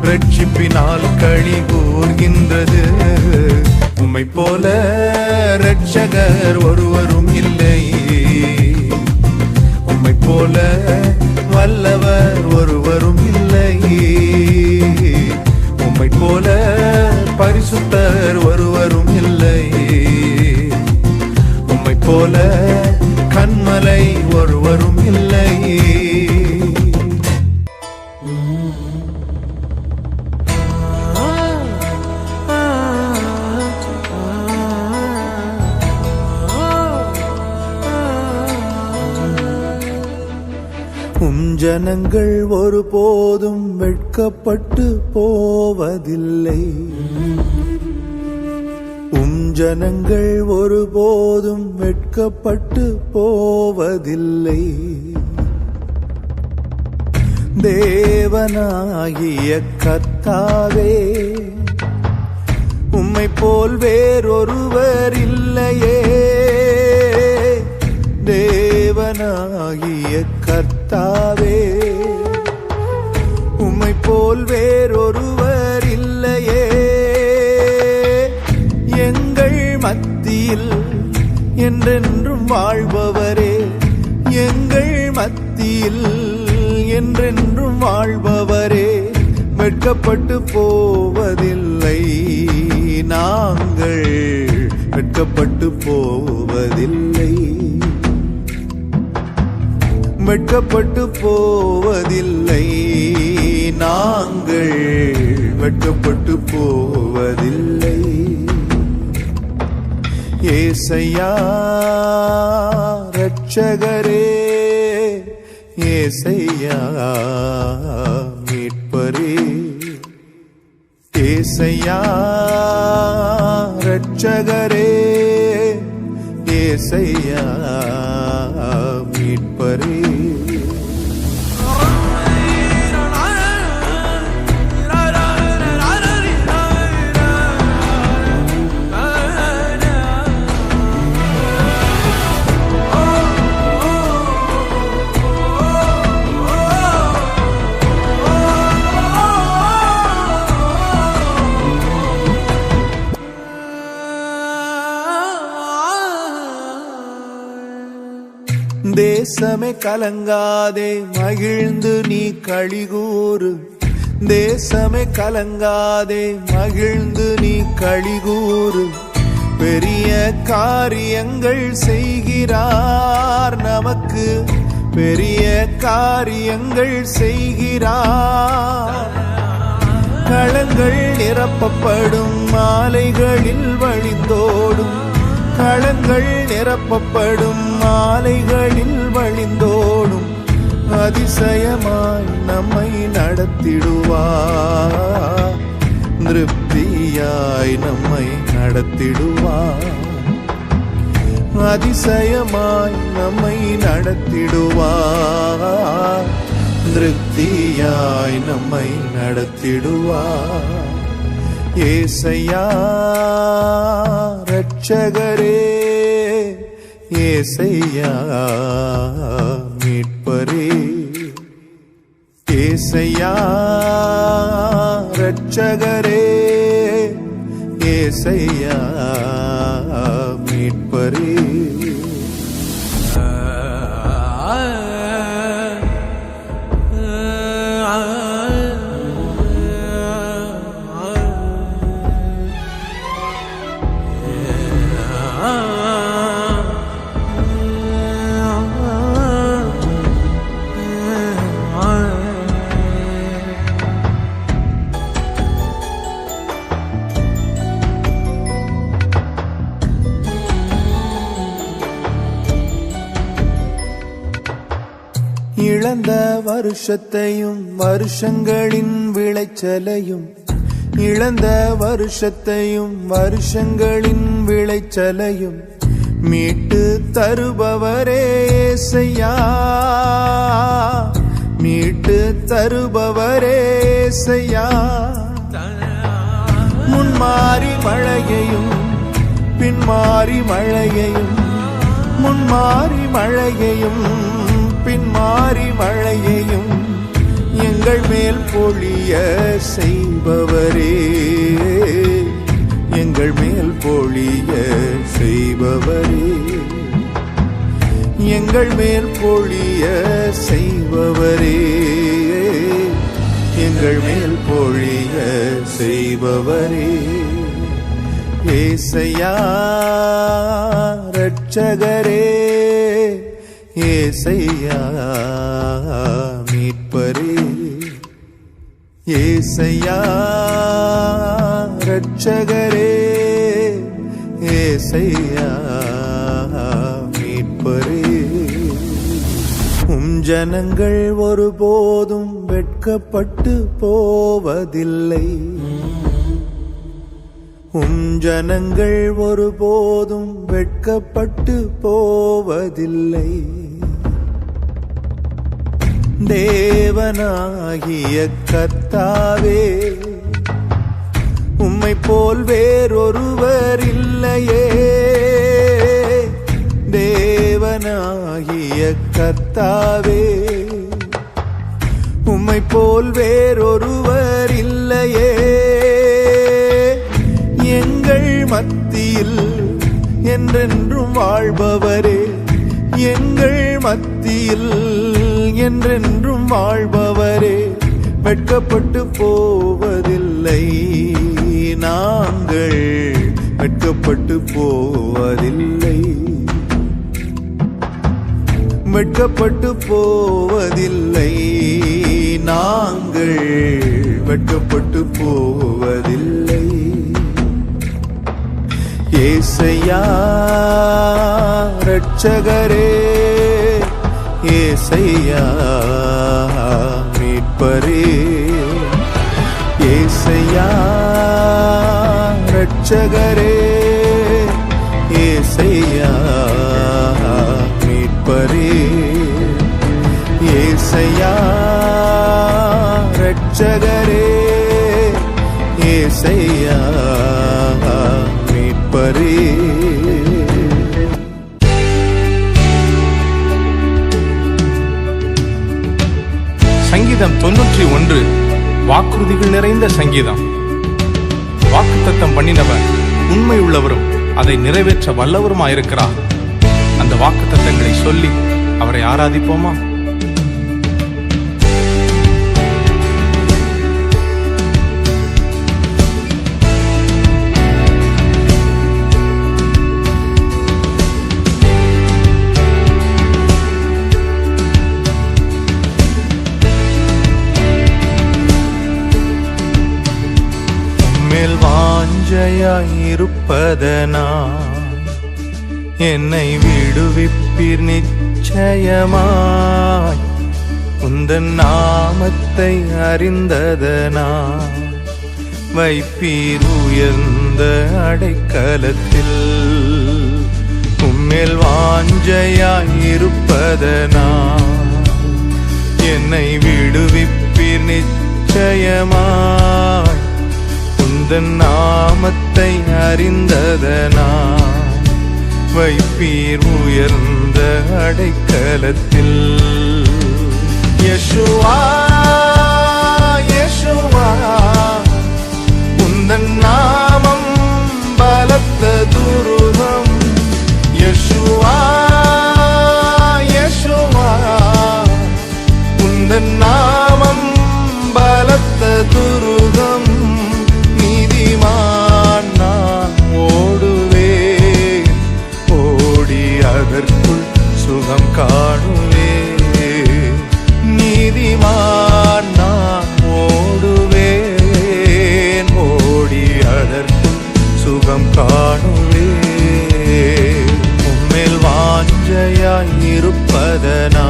ரட்சிப்பினால் களி கூர்கின்றது. உம்மை போல இரட்சகர் ஒருவரும் இல்லை, உம்மை போல வல்லவர் ஒருவரும் இல்லை, உம்மை போல பரிசுத்தர் ஒருவரும் இல்லை, உம்மை போல கண்மலை ஒருவரும் இல்லை. ஜனங்கள் ஒருபோதும் வெட்கப்பட்டு போவதில்லை, ஜனங்கள் ஒருபோதும் வெட்கப்பட்டு போவதில்லை. தேவனாகிய கர்த்தாவே, உம்மை போல் வேறொருவர் இல்லையே. தேவனாகிய கர்த்தாவே, உம்மை போல் வேறொருவர் இல்லையே. எங்கள் மத்தியில் என்றென்றும் வாழ்பவரே, எங்கள் மத்தியில் என்றென்றும் வாழ்பவரே, வெட்கப்பட்டு போவதில்லை நாங்கள், வெட்கப்பட்டு போவதில்லை, வெட்கப்பட்டு போவதில்லை நாங்கள், வெட்கப்பட்டு போவதில்லை. ஏசையா இரட்சகரே, ஏசையா மீட்பரே, ஏசையா இரட்சகரே, ஏசையா மீட்பரே. தேசமே கலங்காதே மகிழ்ந்து நீ களிகூறு, தேசமே கலங்காதே மகிழ்ந்து நீ களிகூறு, பெரிய காரியங்கள் செய்கிறார் நமக்கு, பெரிய காரியங்கள் செய்கிறார். களங்கள் நிரப்பப்படும் மாலைகளில் வழிந்தோடும், களங்கள் நிரப்பப்படும் மாலைகளில் வழிந்தோடும், அதிசயமாய் நம்மை நடத்திடுவார், திருப்தியாய் நம்மை நடத்திடுவார், அதிசயமாய் நம்மை நடத்திடுவார், திருப்தியாய் நம்மை நடத்திடுவார். ஏசையா இரட்சகரே, ஏசையா மீட்பரே, ஏசையா இரட்சகரே, ஏசையா மீட்பரே. இழந்த வருஷத்தையும் வருஷங்களின் விளைச்சலையும், இழந்த வருஷத்தையும் வருஷங்களின் விளைச்சலையும் மீட்டு தருபவரே ஏசையா, மீட்டு தருபவரே ஏசையா. முன்மாறி மழையையும் பின்மாறி மழையையும், முன்மாறி மழையையும் பின்மாறி மழையையும் எங்கள் மேல் பொழிய செய்பவரே, எங்கள் மேல் பொழிய செய்பவரே, எங்கள் மேல் பொழிய செய்பவரே, எங்கள் மேல் பொழிய செய்பவரே. ஏசையா இரட்சகரே, ஏசையா மீட்பரே, ஏசையா இரட்சகரே, ஏசையா மீட்பரே. ஜனங்கள் ஒருபோதும் வெட்கப்பட்டு போவதில்லை, ஜனங்கள் ஒருபோதும் வெட்கப்பட்டு போவதில்லை. தேவனாகிய கர்த்தாவே, உம்மை போல் வேறொருவர் இல்லையே. தேவனாகிய கர்த்தாவே, உம்மை போல் வேறொருவர் இல்லையே. எங்கள் மத்தியில் என்றென்றும் வாழ்பவரே, எங்கள் மத்தியில் என்றென்றும் வாழ்பவரே, வெட்கப்பட்டு போவதில்லை, நாங்கள் வெட்கப்பட்டு போவதில்லை, வெட்கப்பட்டு போவதில்லை, நாங்கள் வெட்கப்பட்டு போவதில்லை. ஏசையா இரட்சகரே, ஏசையா மீட்பரே, ஏசையா இரட்சகரே, ஏசையா மீட்பரே, ஏசையா இரட்சகரே, ஏசையா மீட்பரே. சங்கீதம் 91 வாக்குறுதிகள் நிறைந்த சங்கீதம். வாக்குத்தத்தம் பண்ணினவர் உண்மை உள்ளவரும் அதை நிறைவேற்ற வல்லவருமாயிருக்கிறார். அந்த வாக்குத்தத்தங்களை சொல்லி அவரை ஆராதிப்போமா? வாஞ்சையாயிருப்பதனா என்னை விடுவிப்பீர் நிச்சயமாய், உந்தன் நாமத்தை அறிந்ததனா வைப்பீர் உயர்ந்த அடைக்கலத்தில். உம்மேல் வாஞ்சையாயிருப்பதனா என்னை விடுவிப்பீர் நிச்சயமாய், உந்தன் நாமத்தை அறிந்ததனா வைப்பீர் உயர்ந்த அடைக்கலத்தில். யெஷுவா யெஷுவா உந்தன் நாமம் பலத்த துருகம். யெஷுவா யெஷுவா உந்தன் நாமம் பலத்த துருகம். அதற்குள் சுகம் காணுவே, நீதிமான் நான் ஓடுவேன், ஓடி அதற்குள் சுகம் காணுவே. உம்மேல் வாஞ்சையாயிருப்பதனா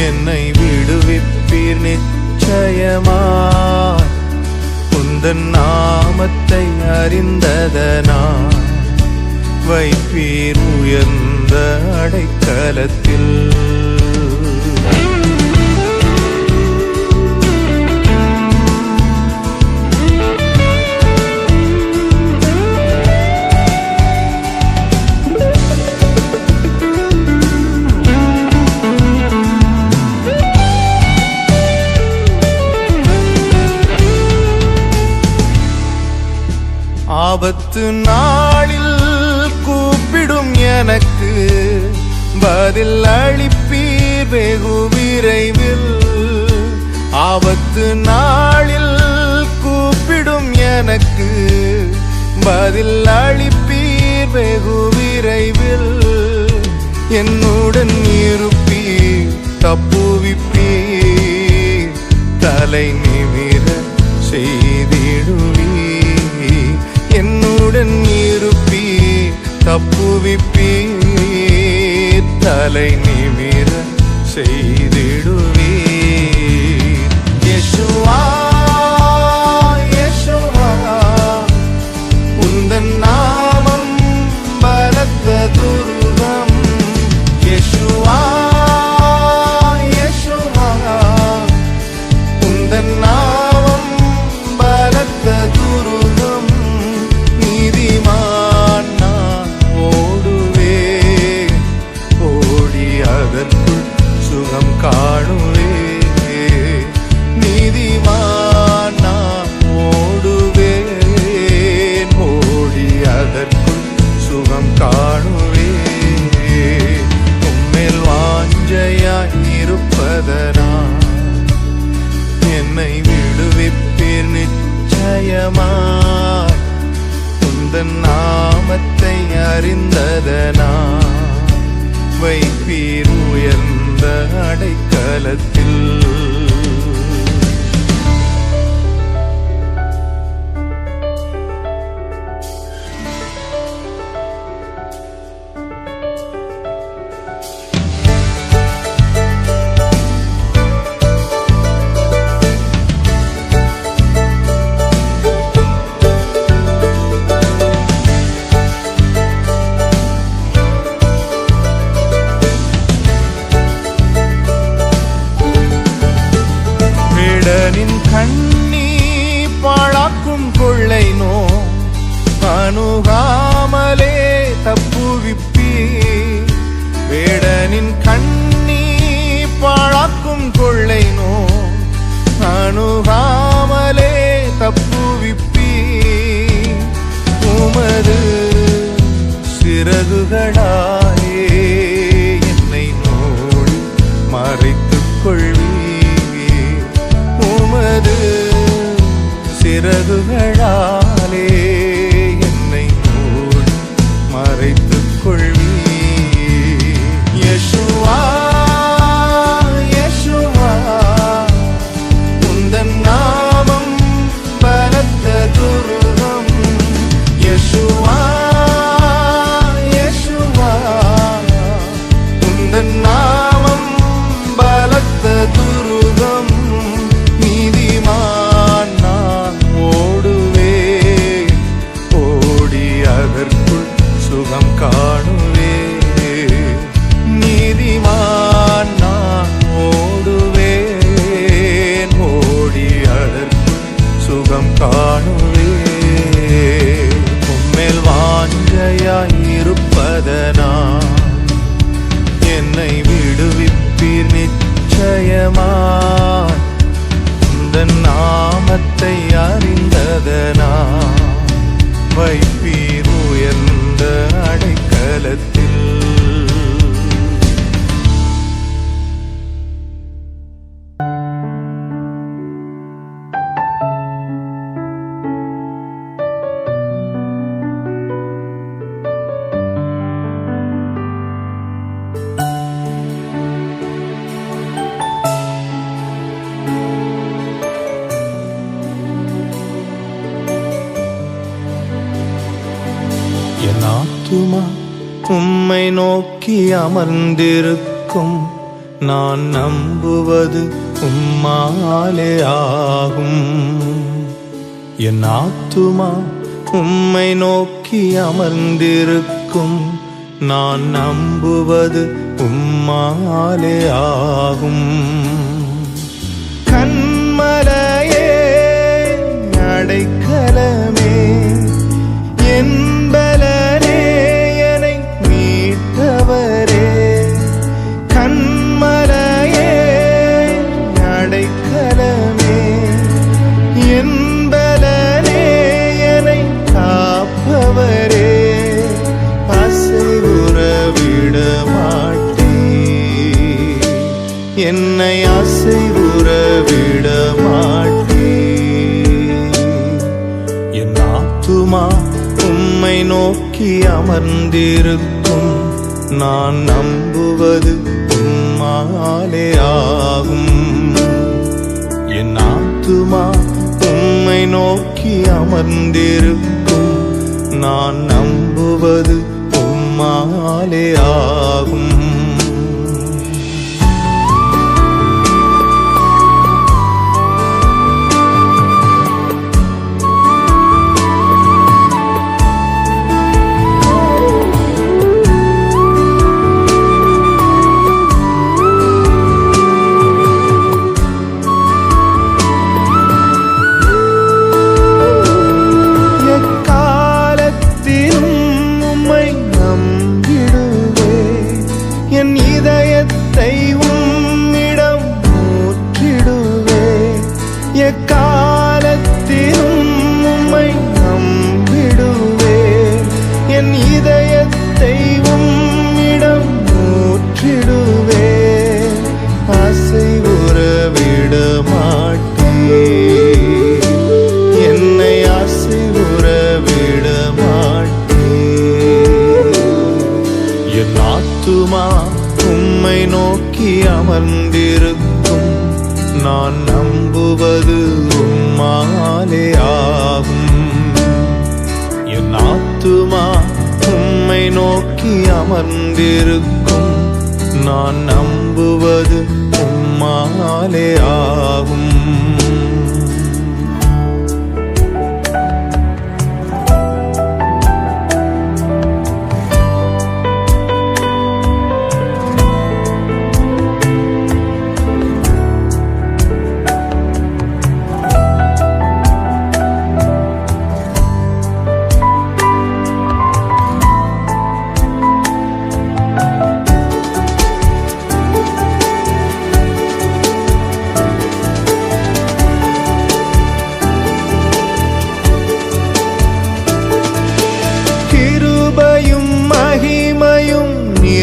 என்னை விடுவிப்பீர் நிச்சயமாய், உந்தன் நாமத்தை அறிந்ததனா வைப்பீர் உயர்ந்த அடைக்கலத்தில். ஆபத்து நாளில் கூப்பிடும் எனக்கு பதில் அளிப்பீர் வெகு விரைவில். ஆபத்து நாளில் கூப்பிடும் எனக்கு பதில் அளிப்பீர் வெகு விரைவில். என்னுடன் இருப்பீர் தப்புவிப்பீர், தலை நிமிர செய்திடுவீர். என்னுடன் இருப்பீர் தப்புவிப்பீர், தலை நிமிர செய்திடுவீர். யெஷுவா யெஷுவா உந்தன் நாமம் பலத்த துருகம். யெஷுவா யெஷுவா உந்தன் நாமம் பலத்த துருகம். நீதிமான் நான் ஓடுவேன், ஓடி அதற்குள் இருப்பதனால் என்னை விடுவிப்பீர் நிச்சயமாய். உந்தன் நாமத்தை அறிந்ததனால் வைப்பீர் உயர்ந்த அடைக்கலத்தில். வேடனின் கண்ணி பாழாக்கும் கொள்ளை நோ அணுகாமலே தப்புவிப்பீ. வேடனின் கண்ணி பாழாக்கும் கொள்ளை நோ அணுகாமலே தப்புவிப்பீ. உமது சிறகுகளாலே என்னை நோடி மறைத்துக் கொள்வீ. உமது சிறகுகளாலே என்னை மூடி மறைத்துக் கொள்வீ. யெஷுவா யெஷுவா உந்தன் நாமம் பலத்த துருகம். யெஷுவா யெஷுவா உந்தன் நாமம் பலத்த துருகம். நீதிமான் நான் ஓடுவேன், ஓடி அதற்குள் சுகம் காணுவேன். நீதிமான் நான் ஓடுவேன், ஓடி அதற்குள் சுகம் காணுவேன். உம்மேல் வாஞ்சையாய் இருப்பதனால் என்னை விடுவிப்பீர் நிச்சயமாய். உந்தன் நாமத்தை அறிந்ததனால் வைப்பீர் உயர்ந்த அடைக்கலத்தில். என் ஆத்துமா உம்மை நோக்கி அமர்ந்திருக்கும். நான் நம்புவது உம்மாலே ஆகும். என் ஆத்துமா உம்மை நோக்கி அமர்ந்திருக்கும். நான் நம்புவது உம்மாலே ஆகும். கண்மலையே அடைக்கலமே என்பலனே என்னை மீட்டவரே. கண்மலையே அடைக்கலமே என்பலனே என்னை காப்பவரே. அசைவுற விட மாட்டீர், என்னை அசைவுற விட மாட்டீர். என் ஆத்துமா உம்மை நோக்கி அமர்ந்திருக்கும். நான் நம்புவது உம்மாலே ஆகும். என் ஆத்துமா உம்மை நோக்கி அமர்ந்திருக்கும். நான் நம்புவது உம்மாலே ஆகும். அமர்ந்திருக்கும் நான் நம்புவது உம்மாலே ஆகும். என் ஆத்துமா உம்மை நோக்கி அமர்ந்திருக்கும் நான் நம்புவது உம்மாலே ஆகும்.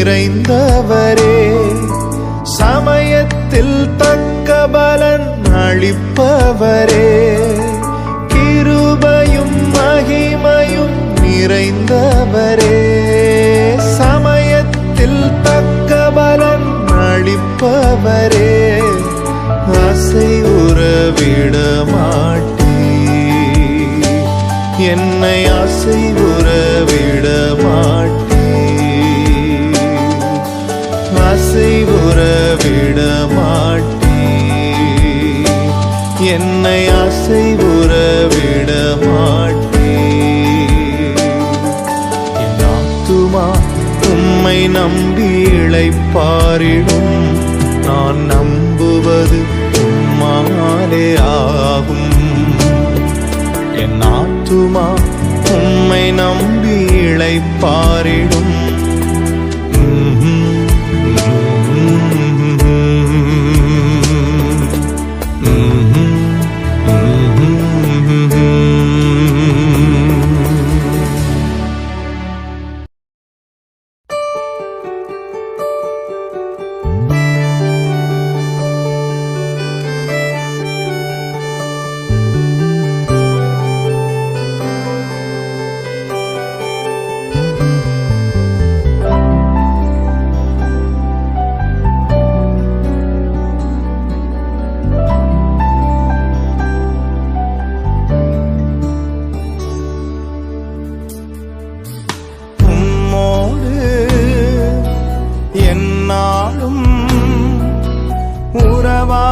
நிறைந்தவரே, சமயத்தில் தக்க பலன் அளிப்பவரே, கிருபையும் மகிமையும் நிறைந்தவரே, சமயத்தில் தக்க பலன் அளிப்பவரே, அசைவுற விட மாட்டீர், என்னை அசைவுற விட மாட்டீர், அசைவுற விட மாட்டீர், என்னை அசைவுற விட மாட்டீர். என் ஆத்துமா உம்மை நம்பி இளைப்பாறிடும் நான் நம்புவது உம்மாலே ஆகும். என் ஆத்துமா உம்மை நம்பி இளைப்பாறிடும் உறவா